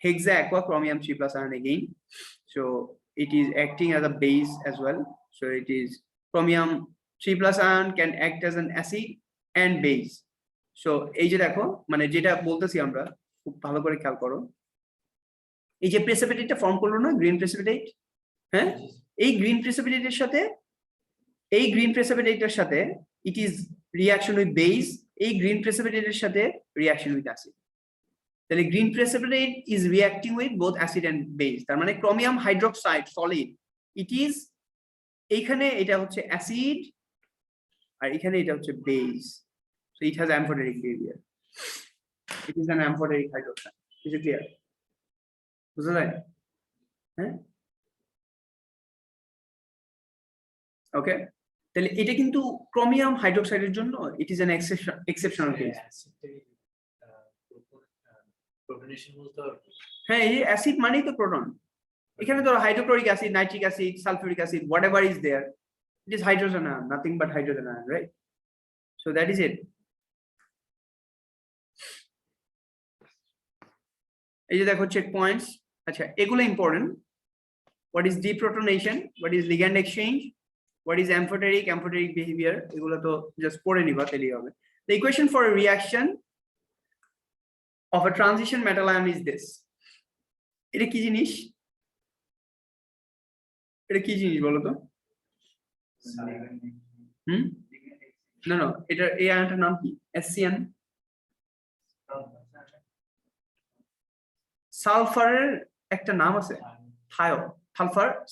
hexaaqua chromium 3+ ion again. So it is acting as a base as well. So it is chromium 3+ ion can act as an acid and base. So এই যে দেখো মানে যেটা বলতেছি আমরা, খুব ভালো করে খেয়াল করো, এই যে প্রেসিপিটেটটা ফর্ম করলো না গ্রিন প্রেসিপিটেট, হ্যাঁ এই গ্রিন প্রেসিপিটেটের সাথে এই গ্রিন প্রেসিপিটেটের সাথে it is reaction with base, এই গ্রিন প্রেসিপিটেটের সাথে reaction with acid. তাহলে green precipitate is reacting with both acid and base, তার মানে chromium hydroxide solid it is এইখানে এটা হচ্ছে অ্যাসিড আর এখানে এটা হচ্ছে base, so it has amphoteric behavior, it is an amphoteric hydroxide. Is it clear? বুঝা যায়? হ্যাঁ ওকে, তাহলে এটা কিন্তু ক্রোমিয়াম হাইড্রোক্সাইডের জন্য it is an exceptional case. হ্যাঁ এই অ্যাসিড মানেই তো প্রোটন, এখানে ধরো hydrochloric acid, nitric acid, sulphuric acid, whatever is there, it is hydrogen ion, nothing but hydrogen ion, right? So that is it. এই যে দেখো চেক পয়েন্টস, আচ্ছা এগুলো important, what is deprotonation, what is ligand exchange, what is amphoteric behavior, এগুলো তো just পড়ে নিবা তাহলেই হবে. The equation for a reaction of a transition metal ion is this. এটা কি জিনিস? এটা কি জিনিস বলো তো? না না এটা এই আয়নটার নাম কি? SCN, সালফারের একটা নাম আছে থায়ো,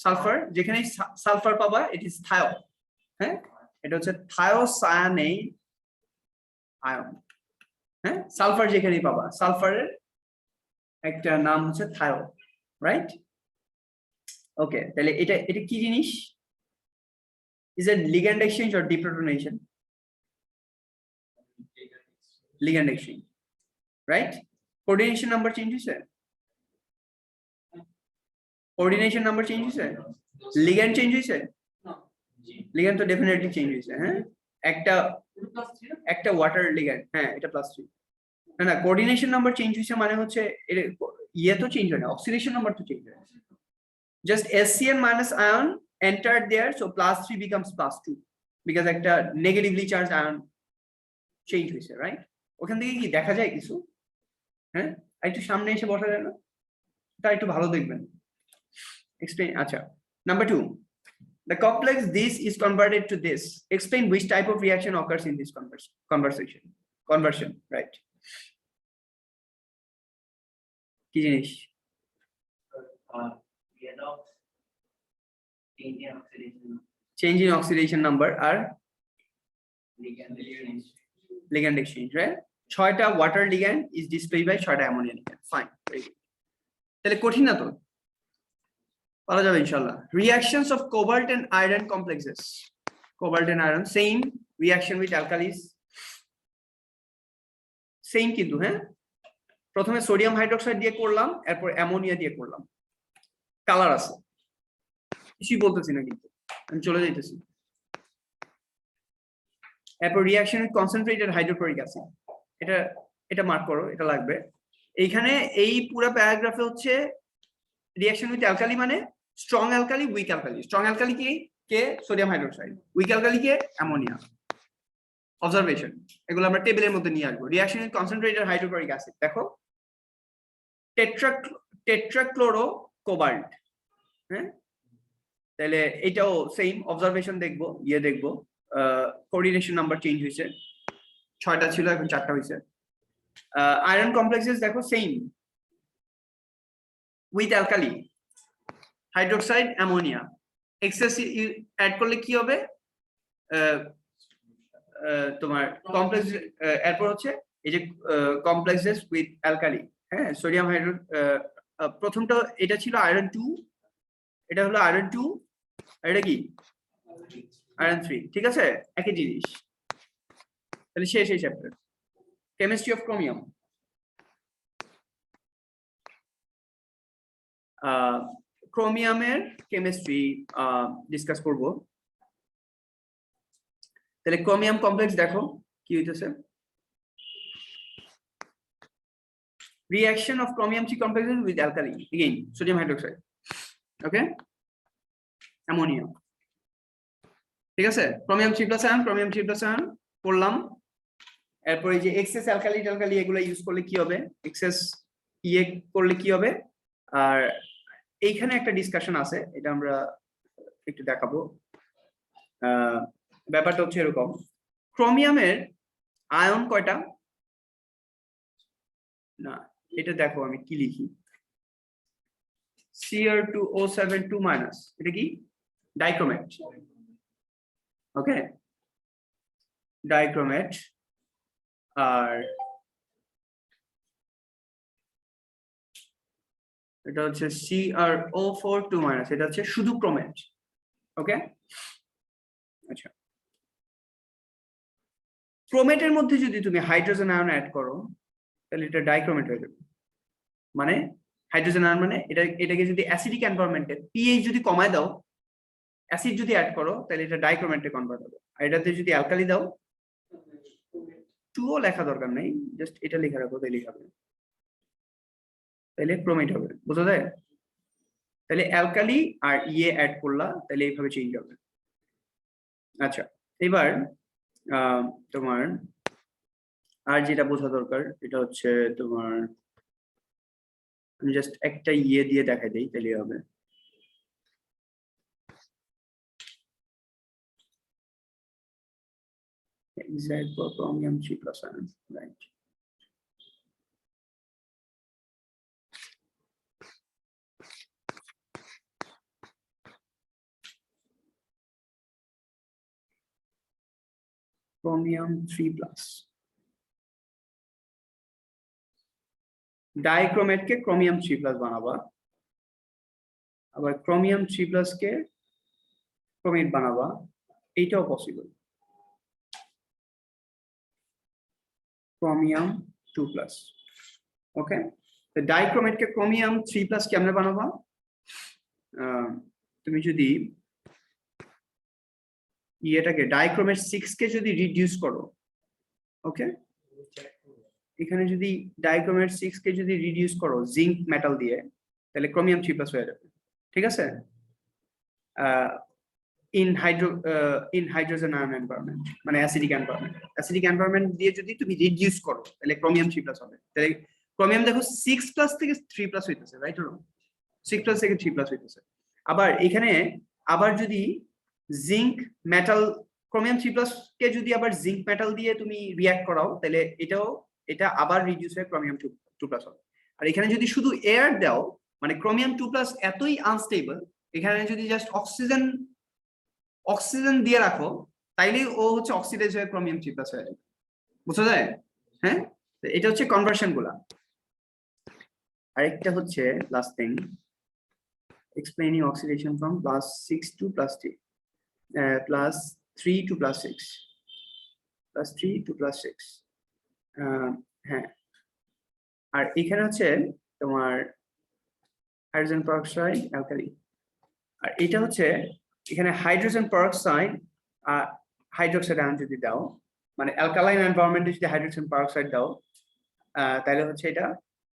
সালফার যেখানে সালফার পাবা it is থায়ো, হ্যাঁ এটা হচ্ছে থায়োসায়ানেট আয়ন, হ্যাঁ সালফার যেখানেই পাবা সালফারের একটা নাম হচ্ছে থায়ো, রাইট? ওকে তাহলে এটা কি জিনিস? is it ligand exchange or deprotonation? Ligand exchange, right? Coordination number change হইছে, coordination number change হইছে, ligand change হইছে, ligand তো ডেফিনেটলি চেঞ্জ হইছে, হ্যাঁ একটা ওয়াটার লিগ্যান্ড, হ্যাঁ এটা +3, না কোঅর্ডিনেশন নাম্বার চেঞ্জ হইছে মানে হচ্ছে ইয়ে তো চেঞ্জ হয় না, অক্সিডেশন নাম্বার তো চেঞ্জ হয়, just SCN minus ion entered there, so +3 becomes +2 because একটা নেগেটিভলি চার্জড আয়ন চেঞ্জ হইছে, রাইট? ওখান থেকে কি দেখা যায় কিছু? হ্যাঁ একটু সামনে এসে বসা যায় না? তা একটু ভালো দেখবেন, explain. আচ্ছা number 2, the complex this is converted to this, explain which type of reaction occurs in this conversion, right? কি জিনিস? change in oxidation number R ligand exchange, right? 6টা water ligand is displayed by 6টা ammonia ligand. Fine, very good. তাহলে কঠিন না তো, পারা যাবে ইনশাআল্লাহ. Reactions of cobalt and iron complexes, cobalt and iron same reaction with alkalis, same কিন্তু, হ্যাঁ প্রথমে সোডিয়াম হাইড্রোক্সাইড দিয়ে করলাম, এরপর অ্যামোনিয়া দিয়ে করলাম, কালার আছে, কিছুই বলতেছি না কিন্তু আমি চলে যাইতেছি. এরপর reaction with concentrated hydrochloric acid, এটা মার্ক করো, এটা লাগবে এইখানে. এই পুরো প্যারাগ্রাফে হচ্ছে রিঅ্যাকশন উইথ অ্যালকালি মানে strong alkali, weak alkali. Strong alkali কি? কে সোডিয়াম হাইড্রোক্সাইড, উইক অ্যালকালি কে অ্যামোনিয়া। অবজারভেশন এগুলো আমরা টেবিলের মধ্যে নিয়ে আসবো। Reaction in concentrated hydrochloric acid, দেখো টেট্রাক্লোরো কোবাল্ট, হ্যাঁ তাহলে এটাও সেম অবজারভেশন দেখবো, দেখবো কোঅর্ডিনেশন নাম্বার চেঞ্জ হয়েছে, 6টা ছিল এখন 4টা হয়েছে। আয়রন কমপ্লেক্সেস দেখো same, with alkali hydroxide ammonia, excess add করলে কি হবে তোমার কমপ্লেক্স, এরপর হচ্ছে এই যে কমপ্লেক্সেস উইথ অ্যালকালি, হ্যাঁ সোডিয়াম হাইড্রো, প্রথমটা এটা ছিল আয়রন 2, এটা হলো আয়রন 2, আর এটা কি আয়রন 3, ঠিক আছে একই জিনিস। তাহলে শেষ এই চ্যাপ্টার। কেমিস্ট্রি অফ ক্রোমিয়াম, ক্রোমিয়ামের কেমিস্ট্রি ডিসকাস করব। তাহলে ক্রোমিয়াম কমপ্লেক্স দেখো কি হইতেছে, reaction of chromium 3 complexes with alkali, again sodium hydroxide, okay ammonia, ঠিক আছে chromium 3 + ion, chromium 3 + ion পড়লাম। এরপর এই যে এক্সেস অ্যালকালি টালকালি এগুলো ইউজ করলে কি হবে, এক্সেস করলে কি হবে। আর এইখানে একটা ডিসকাশন আছে, এটা আমরা একটু দেখাবো। ব্যাপারটা হচ্ছে এরকম, ক্রোমিয়ামের আয়ন কয়টা, না এটা দেখো আমি কি লিখি, Cr2O7 2-, এটা কি ডাইক্রোমেট, ওকে ডাইক্রোমেট। আর এটা হচ্ছে CrO4 2-, এটা হচ্ছে শুধু ক্রোমেট, ওকে আচ্ছা। ক্রোমেটের মধ্যে যদি তুমি হাইড্রোজেন আয়ন অ্যাড করো তাহলে এটা ডাইক্রোমেট হয়ে যাবে। মানে হাইড্রোজেন আয়ন মানে এটাকে যদি অ্যাসিডিক এনভায়রনমেন্টে পিএইচ যদি কমায় দাও, অ্যাসিড যদি অ্যাড করো তাহলে এটা ডাইক্রোমেটে কনভার্ট হবে। আর এটাতে যদি অ্যালকালি দাও, 2ও লেখা দরকার নেই, জাস্ট এটা লেখা রাখো তাহলেই হবে, তাহলে ক্রোমেট হবে, বুঝা যায়। তাহলে অ্যালকালি আর অ্যাড করলা তাহলে এইভাবে চেঞ্জ হবে। আচ্ছা এবার তোমার আর যেটা বোঝা দরকার এটা হচ্ছে তোমার, আমি জাস্ট একটা দিয়ে দেখাই দেই তাহলে হবে। Exact for chromium 3 + ion, right? Chromium 3+, dichromate K chromium 3+ বানাবা, আবার ক্রোমিয়াম 3+ কে ক্রোমেট বানাবা, এইটাও পসিবল। ক্রোমিয়াম 2+, ওকে। তো ডাইক্রোমেট কে ক্রোমিয়াম 3+ কেমনে বানাবা, তুমি যদি এটাকে ডাইক্রোমেট 6 কে যদি রিডিউস করো, ওকে এখানে যদি ডাইক্রোমেট 6 কে যদি রিডিউস করো জিঙ্ক মেটাল দিয়ে তাহলে ক্রোমিয়াম 3+ হয়ে যাবে, ঠিক আছে। ইন হাইড্রোজেন আয়ন এনভায়রনমেন্ট, মানে অ্যাসিডিক এনভায়রনমেন্ট দিয়ে যদি তুমি রিডিউস করো তাহলে ক্রোমিয়াম 3+ হবে। তাহলে ক্রোমিয়াম দেখো 6+ থেকে 3+ হইতেছে, রাইট, 6+ থেকে 3+ হইতেছে। আবার এখানে আবার যদি জিঙ্ক মেটাল, ক্রোমিয়াম 3+ কে যদি আবার জিঙ্ক মেটাল দিয়ে তুমি রিঅ্যাক্ট করাও তাহলে এটা আবার রিডিউস হয়ে ক্রোমিয়াম 2+ হবে। আর এখানে যদি শুধু এয়ার দাও, মানে ক্রোমিয়াম 2+ এতই আনস্টেবল, এখানে যদি জাস্ট অক্সিজেন দিয়ে রাখো তাইলে ও হচ্ছে অক্সিডাইজ হয়ে ক্রোমিয়াম 3+ হয়ে যাবে, বুঝা যায়, হ্যাঁ। এটা হচ্ছে কনভার্সন গুলা। আরেকটা হচ্ছে last thing, explaining oxidation from +6 to +3, +3 to +6, +3 to +6, হ্যাঁ। আর এখানে হচ্ছে তোমার হাইড্রোজেন পারঅক্সাইড অ্যালকালি, আর এটা হচ্ছে এখানে হাইড্রোজেন পারঅক্সাইড আর হাইড্রোক্সাইড আয়ন যদি দাও, মানে অ্যালকালাইন এনভায়রনমেন্টে যদি হাইড্রোজেন পারঅক্সাইড দাও তাহলে হচ্ছে এটা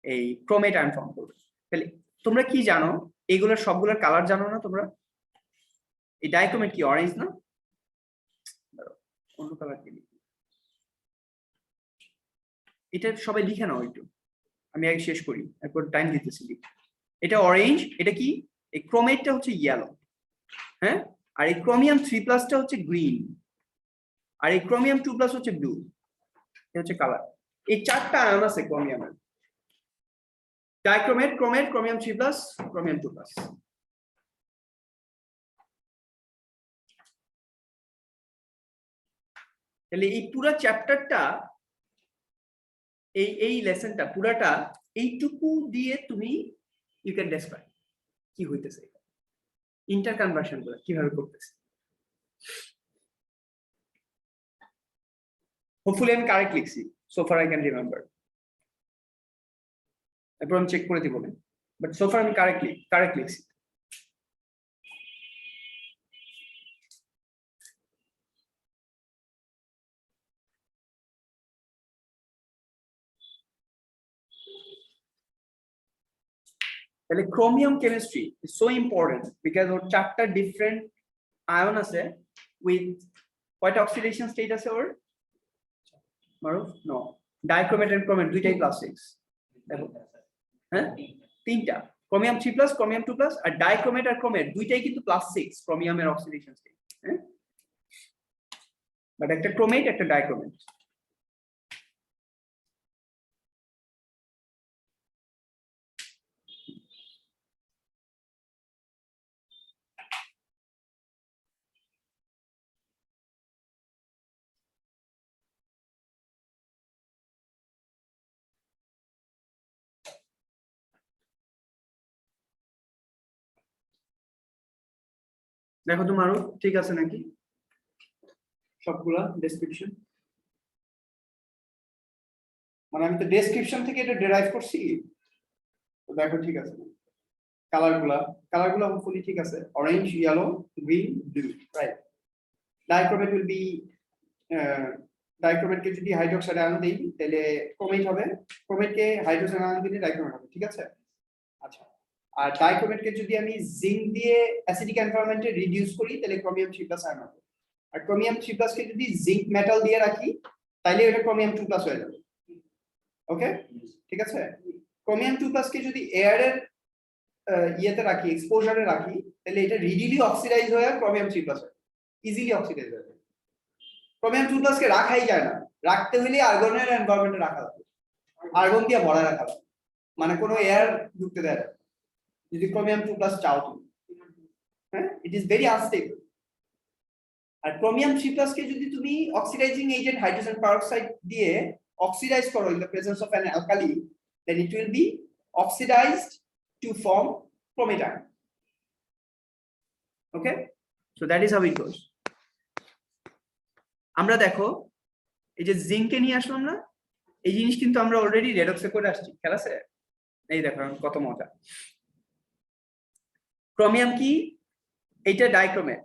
এই ক্রোমেট আয়ন ফর্ম করবে। তাহলে তোমরা কি জানো, এইগুলোর সবগুলোর কালার জানো না তোমরা? এই ডাইক্রোমেট কি অরেঞ্জ না? অন্য কালার কি লিখি, এটা সবাই লিখে নাও একটু, আমি আগে শেষ করি, এরপর টাইম দিতেছি। এটা অরেঞ্জ, এটা কি? এই ক্রোমেটটা হচ্ছে ইয়েলো, হ্যাঁ, আর এই ক্রোমিয়াম 3+টা হচ্ছে গ্রিন, আর এই ক্রোমিয়াম 2+ হচ্ছে ব্লু। এটা হচ্ছে কালার। এই 4টা আয়ন আছে ক্রোমিয়ামের, ডাইক্রোমেট, ক্রোমেট, ক্রোমিয়াম 3+, ক্রোমিয়াম 2+। তাহলে এই পুরো চ্যাপ্টারটা, এই লেসনটা পুরাটা এইটুকু দিয়ে তুমি ইউ ক্যান ডেসক্রাইব কি হইতেছে, ইন্টার কনভার্সন গুলো কিভাবে করতেছে। হোপফুলি আমি কারেক্ট লিখছি, so far I can remember, এরপর আমি চেক করে দিব, বাট সো ফার আমি কারেক্ট লিখছি। তাহলে chromium chemistry is so important because ওর 4টা ডিফারেন্ট আয়ন আছে উইথ কয়টা অক্সিডেশন স্টেট আছে ওর? Maruf no, dichromate and chromate দুইটাই +6, দেখো হ্যাঁ 3টা, ক্রোমিয়াম 3+, ক্রোমিয়াম 2+, আর ডাইক্রোমেট আর ক্রোমেট দুইটাই কিন্তু +6 ক্রোমিয়ামের অক্সিডেশন স্টেট, হ্যাঁ, বাট একটা ক্রোমেট একটা ডাইক্রোমেট। দেখো তো মারুফ ঠিক আছে নাকি সবগুলা ডেসক্রিপশন? মানে আমি তো ডেসক্রিপশন থেকে এটা ডেরাইভ করছি, তো দেখো ঠিক আছে। কালারগুলো হোপফুলি ঠিক আছে, orange, yellow, green, blue, right. Dichromate will be, ডাইক্রোমেটকে যদি হাইড্রোক্সাইড আয়ন দেই তাহলে ক্রোমেট হবে, ক্রোমেটকে হাইড্রোজেন আয়ন দিলে ডাইক্রোমেট হবে, ঠিক আছে। আচ্ছা, আর ডাইক্রোমেটকে যদি আমি জিঙ্ক দিয়ে অ্যাসিডিক এনভায়রনমেন্টে রিডিউস করি তাহলে ক্রোমিয়াম 3+ আয়ন হবে, আর ক্রোমিয়াম 3+ কে যদি জিঙ্ক মেটাল দিয়ে রাখি তাহলে এটা ক্রোমিয়াম 2+ হয়ে যাবে। ওকে, ঠিক আছে। ক্রোমিয়াম 2+ কে যদি এয়ারের ইয়েতে রাখি, এক্সপোজারে রাখি, তাহলে এটা রিডিলি অক্সিডাইজ হয়ে ক্রোমিয়াম 3+ হয়, ইজিলি অক্সিডাইজ হয়ে যায়। ক্রোমিয়াম 2+ কে রাখাই যায় না, রাখতে হলে আর্গনের এনভায়রনমেন্টে রাখা লাগবে, আর্গন দিয়ে ভরা রাখা লাগবে, মানে কোনো এয়ার ঢুকতে দেয় না যদি ক্রোমিয়াম 2+ চাও তুমি, হ্যাঁ, ইট ইজ ভেরি আনস্টেবল। আর ক্রোমিয়াম 3+ কে যদি তুমি অক্সিডাইজিং এজেন্ট হাইড্রোজেন পারঅক্সাইড দিয়ে oxidize করো in the presence of an alkali, then it will be oxidized to form chromate ion. Okay, so that is how it goes. আমরা দেখো এই যে জিঙ্কে নিয়ে আসলাম না, এই জিনিস কিন্তু আমরা অলরেডি রেডক্সে করে আসছি, খেয়াল আছে? এই দেখো কত মজা। ক্রোমিয়াম কি? এটা ডাইক্রোমেট,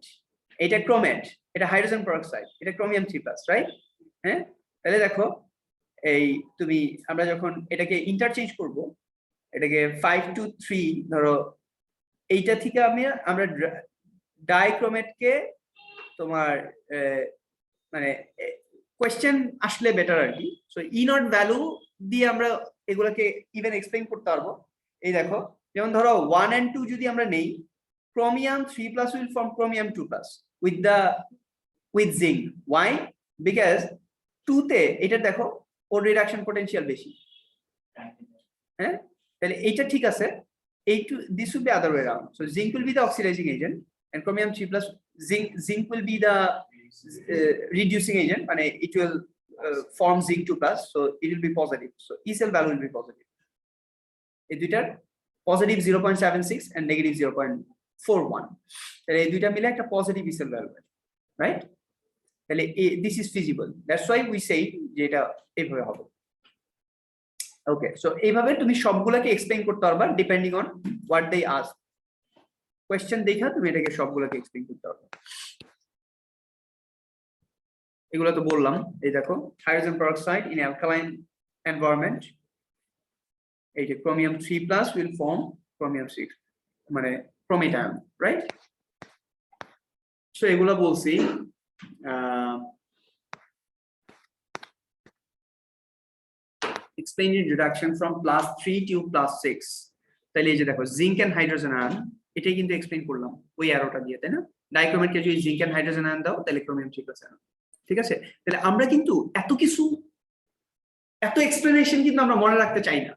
এটা ক্রোমেট, এটা হাইড্রোজেন পারঅক্সাইড, এটা ক্রোমিয়াম 3+, রাইট? হ্যাঁ, তাহলে দেখো এই তুমি আমরা যখন এটাকে ইন্টারচেঞ্জ করব, এটাকে 5 to 3 ধরো, এইটা থেকে আমরা ডাইক্রোমেটকে তোমার মানে কোয়েশ্চেন আসলে বেটার আর কি, সো ই নট ভ্যালু দিয়ে আমরা এগুলোকে ইভেন এক্সপ্লেইন করতে পারবো। এই দেখো যেমন ধরো 1 and 2 যদি আমরা নেই, chromium 3+ will form chromium 2+ with zinc. Why? Because 2 তে এটা দেখো ওর রিডাকশন পটেনশিয়াল বেশি, হ্যাঁ, তাহলে এইটা ঠিক আছে। This will be other way around. So zinc will be the oxidizing agent and chromium 3+, zinc will be the reducing agent, and it will form zinc 2+, so it will be positive. So E cell value will be positive. এই দুইটার positive 0.76 and negative 0.41, তাহলে এই দুইটা মিলে একটা positive E cell value, right? তাহলে this is feasible, that's why we say যে এটা এইভাবে হবে। ওকে, সো এইভাবে তুমি সবগুলোকে এক্সপ্লেইন করতে পারবা depending on what they ask, question দেখা তুমি এটাকে সবগুলোকে এক্সপ্লেইন করতে পারবা। এগুলো তো বললাম। এই দেখো hydrogen peroxide in alkaline environment, এই যে ক্রোমিয়াম 3+ will form chromium 6 মানে ক্রোমেট আয়ন, রাইট? সো এগুলো বলছি explain the reduction from +3 to +6 তাহলে এই যে দেখো জিঙ্ক এন্ড হাইড্রোজেন আয়ন এটাই কিন্তু এক্সপ্লেইন করলাম ওই অ্যারোটা দিয়ে তাই না ডাইক্রোমেটকে যদি জিঙ্ক এন্ড হাইড্রোজেন আয়ন দাও তাহলে ক্রোমিয়াম 3+ আয়ন ঠিক আছে তাহলে আমরা কিন্তু এত এক্সপ্লেনেশন কিন্তু আমরা মনে রাখতে চাই না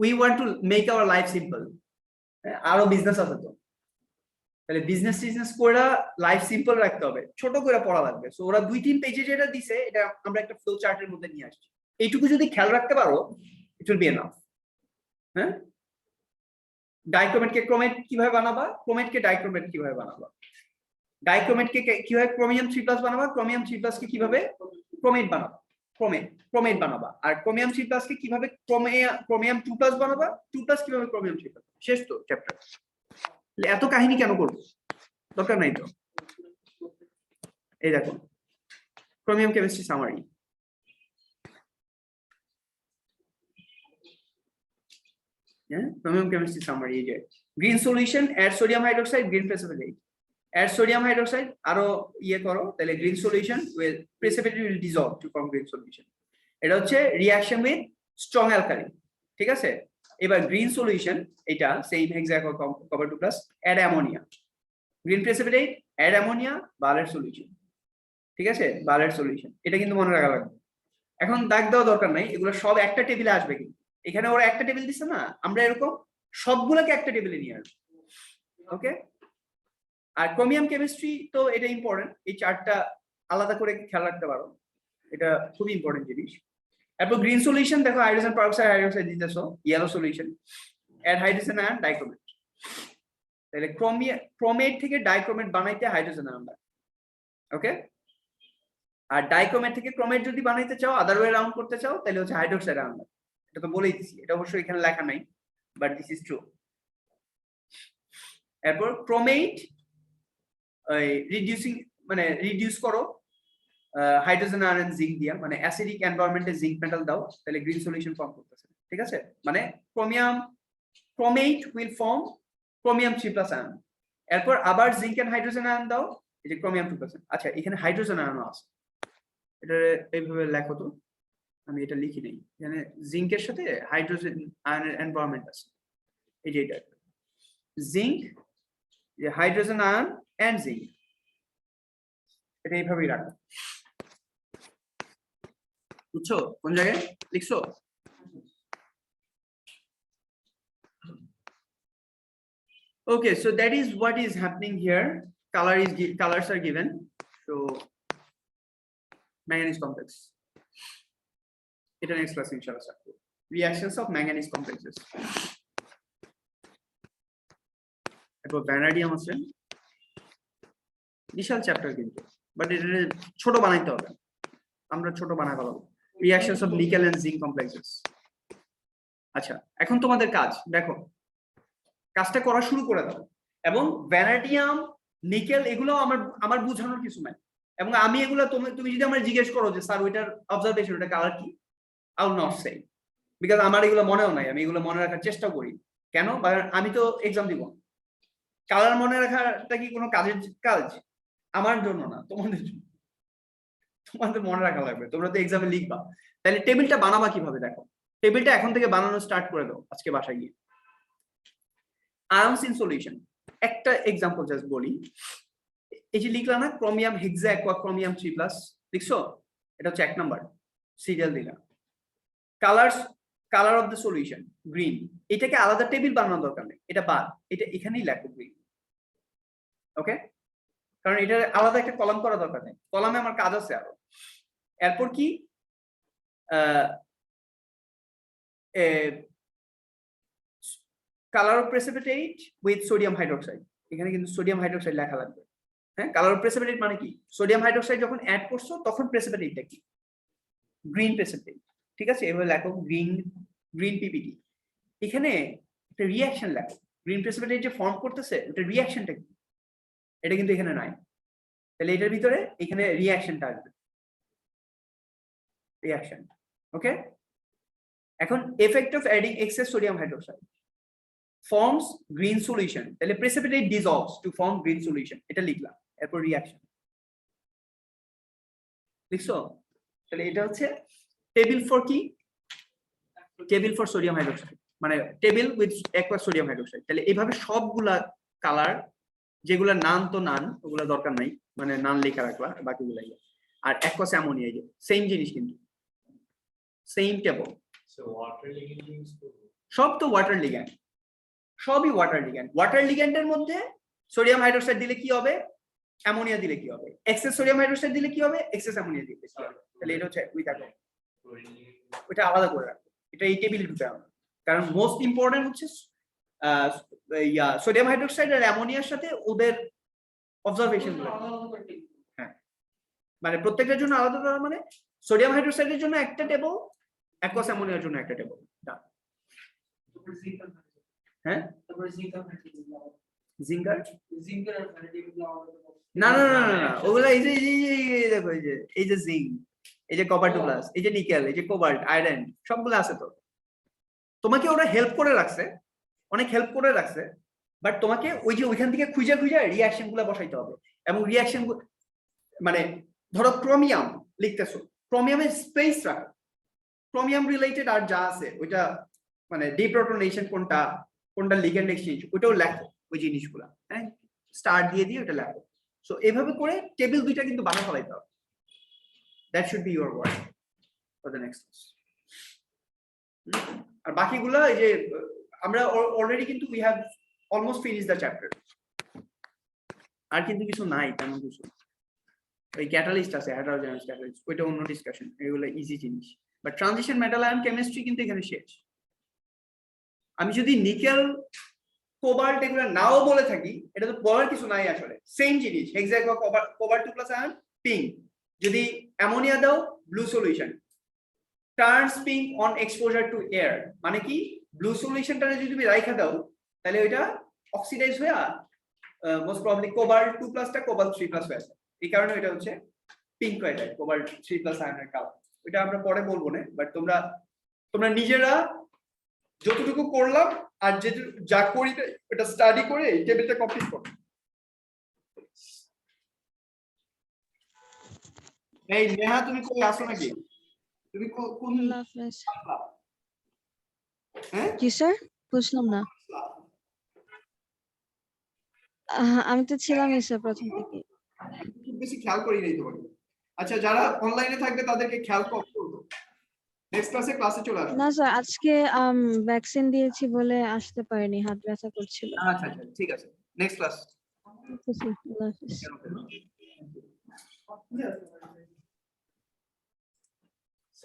we want to make our life simple আরো বিজনেস আছে তো তাহলে বিজনেস করে লাইফ সিম্পল রাখতে হবে ছোট করে পড়া লাগবে সো ওরা 2-3 পেজে যেটা দিছে এটা আমরা একটা ফ্লো চার্টের মধ্যে নিয়ে আসছি এইটুকু যদি খেয়াল রাখতে পারো ইট উইল বি এনাফ হ্যাঁ ডাইক্রোমেটকে ক্রোমেট কিভাবে বানাবা ক্রোমেটকে ডাইক্রোমেট কিভাবে বানাবা ডাইক্রোমেটকে কিভাবে ক্রোমিয়াম 3+ বানাবা ক্রোমিয়াম 3+ কে কিভাবে ক্রোমেট বানাবা ক্রোমেট বানাবা আর ক্রোমিয়াম 3+ কে কিভাবে ক্রোমিয়াম 2+ বানাবা 2+ কিভাবে ক্রোমিয়াম 3+ শেষ তো চ্যাপ্টার এত কাহিনী কেন করব দরকার নাই তো এই দেখো chromium chemistry summary chromium chemistry summary is green solution add sodium hydroxide green precipitate add sodium hydroxide aro iye koro tale green solution with precipitate will dissolve to form green solution eta hocche reaction with strong alkali ঠিক আছে এবার green solution এটা same exact copper 2+ add ammonia green precipitate add ammonia Baller solution ঠিক আছে Baller solution এটা কিন্তু মনে রাখা লাগবে এখন দাগ দেওয়া দরকার নাই এগুলো সব একটা টেবিলে আসবে কিন্তু এখানে ওরা একটা টেবিল দিছে না আমরা এরকম সবগুলোকে একটা টেবিলে নিয়ে আসব ওকে আর ক্রোমিয়াম কেমিস্ট্রি তো এটা ইম্পর্টেন্ট এই চারটা আলাদা করে খেয়াল রাখতে পারো এটা খুব ইম্পর্টেন্ট জিনিস এরপর গ্রিন সলিউশন দেখো হাইড্রোজেন পারঅক্সাইড হাইড্রোক্সাইড দিতেছো yellow solution add hydrogen ion dichromate তাহলে ক্রোমেট থেকে ডাইক্রোমেট বানাইতে হাইড্রোজেন আয়ন লাগে ওকে আর ডাইক্রোমেট থেকে ক্রোমেট যদি বানাইতে চাও আদার ওয়ে রাউন্ড করতে চাও তাহলে হচ্ছে হাইড্রোক্সাইড আয়ন লাগে এটা তো বলেই দিছি এটা অবশ্যই এখানে লেখা নাই বাট দিস ইজ ট্রু এরপর ক্রোমেট রিডিউসিং মানে রিডিউস করো হাইড্রোজেন আয়ন জিঙ্ক দিয়া মানে অ্যাসিডিক এনভায়রনমেন্টে জিঙ্ক মেটাল দাও তাহলে গ্রিন সলিউশন ফর্ম করতেছে ঠিক আছে মানে chromate will form chromium 3+ ion এরপর আবার জিঙ্ক এন্ড হাইড্রোজেন আয়ন দাও এই যে ক্রোমিয়াম 2%। আচ্ছা এখানে হাইড্রোজেন আয়ন আছে এটা এইভাবে লেখো তো আমি এটা লিখি নাই এখানে জিঙ্কের সাথে হাইড্রোজেন আয়নের এনভায়রনমেন্ট আছে এই যে এটা জিঙ্ক যে হাইড্রোজেন আয়ন এন্ড জিঙ্ক এটা এইভাবেই রাখো বুঝছো কোন জায়গায় লিখছো okay so that is what is happening here colors are given so manganese complex এটা next class inshallah reactions of manganese complexes এরপর ভ্যানাডিয়াম আছে বিশাল চ্যাপ্টার কিন্তু বাট এটা ছোট বানাইতে হবে আমরা ছোট বানাই ফেলবো reactions of nickel and zinc complexes আচ্ছা এখন তোমাদের কাজ দেখো কাজটা করা শুরু করে দাও এবং ভ্যানাডিয়াম নিকেল এগুলো আমার বোঝানোর কিছু নাই এবং আমি এগুলো তুমি যদি আমার জিজ্ঞেস করো যে স্যার ওইটার অবজারভেশন ওটা কালার কি I will not say because আমার এগুলো মনেও নাই আমি এগুলো মনে রাখার চেষ্টা করি কেন আমি তো এক্সাম দিব কালার মনে রাখাটা কি কোনো কাজের কাজ আমার জন্য না তোমাদের জন্য তোমাদের মনে রাখা লাগবে তোমরা তো এক্সামে লিখবা তাহলে টেবিলটা বানাবা কিভাবে দেখো টেবিলটা এখন থেকে বানানো স্টার্ট করে দাও আজকে বাসায় গিয়ে আয়ন্স ইন সলিউশন একটা এক্সাম্পল জাস্ট বলি এই যে লিখলা না ক্রোমিয়াম হেক্সা অ্যাকোয়া ক্রোমিয়াম 3+ লিখছো এটা হচ্ছে 1 নাম্বার সিরিয়াল দিলা colour of the solution green এটাকে আলাদা টেবিল বানানোর দরকার নেই এটা বাদ এটা এখানেই লেখো গ্রিন ওকে কারণ এটা আলাদা একটা কলাম করা দরকার নেই কলামে আমার কাজ আছে আরো এরপর কি color of precipitate with sodium hydroxide এখানে কিন্তু সোডিয়াম হাইড্রোক্সাইড লেখা লাগবে হ্যাঁ কালার অফ প্রেসিপিটেট মানে কি সোডিয়াম হাইড্রোক্সাইড যখন অ্যাড করছো তখন প্রেসিপিটেটটা কি গ্রিন প্রেসিপিটেট ঠিক আছে এভাবে লেখো গ্রিন পিপিটি এখানে একটা রিঅ্যাকশন লেখো গ্রিন প্রেসিপিটেট যে ফর্ম করতেছে ওটা রিঅ্যাকশনটা কি এটা কিন্তু এখানে নাই তাহলে এটার ভিতরে এখানে রিঅ্যাকশনটা আসবে রিঅ্যাকশন ওকে এখন effect of adding excess sodium hydroxide forms green solution তাহলে precipitate dissolves to form green solution এটা লিখলাম এরপর রিঅ্যাকশন লিখছো? তাহলে এটা হচ্ছে টেবিল ফর কি? টেবিল ফর সোডিয়াম হাইড্রোক্সাইড, মানে table with aqueous sodium hydroxide. তাহলে এইভাবে সবগুলা কালার, যেগুলা নান তো নান, ওগুলা দরকার নাই, মানে নান লেখা রাখবা বাকিগুলাই। আর অ্যাকুয়াস অ্যামোনিয়া, সেম জিনিস কিন্তু সেম টেবল। সব তো ওয়াটার লিগ্যান্ড, সবই ওয়াটার লিগ্যান্ড। ওয়াটার লিগ্যান্ডের মধ্যে সোডিয়াম হাইড্রোক্সাইড দিলে কি হবে, অ্যামোনিয়া দিলে কি হবে, এক্সেস সোডিয়াম হাইড্রোক্সাইড দিলে কি হবে, এক্সেস অ্যামোনিয়া দিলে কি হবে। তাহলে এটা হচ্ছে উইথ অ্যাকুয়াস, ওটা আলাদা করে রাখো, এটা এই টেবিলে ঢুকে হবে। কারণ মোস্ট ইম্পর্টেন্ট হচ্ছে সোডিয়াম হাইড্রোক্সাইড আর অ্যামোনিয়ার সাথে ওদের অবজারভেশন গুলো। হ্যাঁ, মানে প্রত্যেকটার জন্য আলাদা আলাদা, মানে সোডিয়াম হাইড্রোক্সাইডের জন্য একটা টেবল, অ্যাকুয়াস অ্যামোনিয়ার জন্য একটা টেবল। হ্যাঁ, জিঙ্কার না না না না, ওগুলা এই যে দেখো, এই যে জিঙ্ক, এই যে কপার 2 প্লাস, এই যে নিকেল, এই যে কোবাল্ট, আয়রন, সবগুলো আছে। তো তোমাকে ওরা হেল্প করে রাখছে, অনেক হেল্প করে রাখছে, বাট তোমাকে ওই যে ওইখান থেকে খুঁজে খুঁজে রিঅ্যাকশন গুলা বসাইতে হবে। এবং রিঅ্যাকশন মানে ধরো ক্রোমিয়াম লিখতেছো, ক্রোমিয়ামের স্পেস রাখো, ক্রোমিয়াম রিলেটেড আর যা আছে ওইটা, মানে ডিপ্রোটনেশন কোনটা, কোনটা লিগ্যান্ড এক্সচেঞ্জ, ওইটাও লেখো, ওই জিনিসগুলা। হ্যাঁ, স্টার দিয়ে দিয়ে ওটা লেখো। সো এভাবে করে টেবিল দুইটা কিন্তু বানায় ফেলাইতে হবে। That should be your work for the next class. আর বাকিগুলো এই যে আমরা অলরেডি কিন্তু we have almost finish the chapter. আর কিন্তু কিছু নাই তেমন কিছু। ওই ক্যাটালিস্ট আছে, হাইড্রোজেনাস ক্যাটালিস্ট, ওইটা অন্য ডিসকাশন, এগুলো ইজি জিনিস। But transition metal ion chemistry কিন্তু এখানে শেষ। আমি যদি নিকেল, কোবাল্ট এগুলো নাও বলে থাকি, এটা তো বলার কিছু নাই আসলে, সেম জিনিস। হেক্সাগো কোবাল্ট 2 প্লাস আয়ন পিঙ্ক, যদি অ্যামোনিয়া দাও blue solution, turns pink on exposure two air, মানে কি ব্লু সলিউশনটা যদি তুমি রাইখা দাও তাহলে ওইটা অক্সিডাইজ হয়ে মোস্ট প্রবাবলি কোবাল্ট 2 প্লাসটা কোবাল্ট 3 প্লাস হয়ে আসে। এই কারণে এটা হচ্ছে পিঙ্ক হয়ে যায়, কোবাল্ট 3 প্লাস আয়নের কালার। ওইটা আমরা পরে বলবো না, বাট তোমরা নিজেরা যতটুকু করলাম আর যা করি এটা স্টাডি করে এই টেবিলটা কমপ্লিট করো। এই নেহা, তুমি কই আসো নাকি? তুমি কোন? হ্যাঁ জি স্যার, বুঝলাম না। আমি তো ছিলামই স্যার প্রথম থেকে। খুব বেশি খেয়াল করি নাই তোমাকে। আচ্ছা, যারা অনলাইনে থাকবে তাদেরকে খেয়াল করো। নেক্সট ক্লাসে চলে আসো। না স্যার, আজকে ভ্যাকসিন দিয়েছি বলে আসতে পারিনি, হাত ব্যথা করছিল। আচ্ছা আচ্ছা, ঠিক আছে, নেক্সট ক্লাস। আল্লাহ হাফেজ।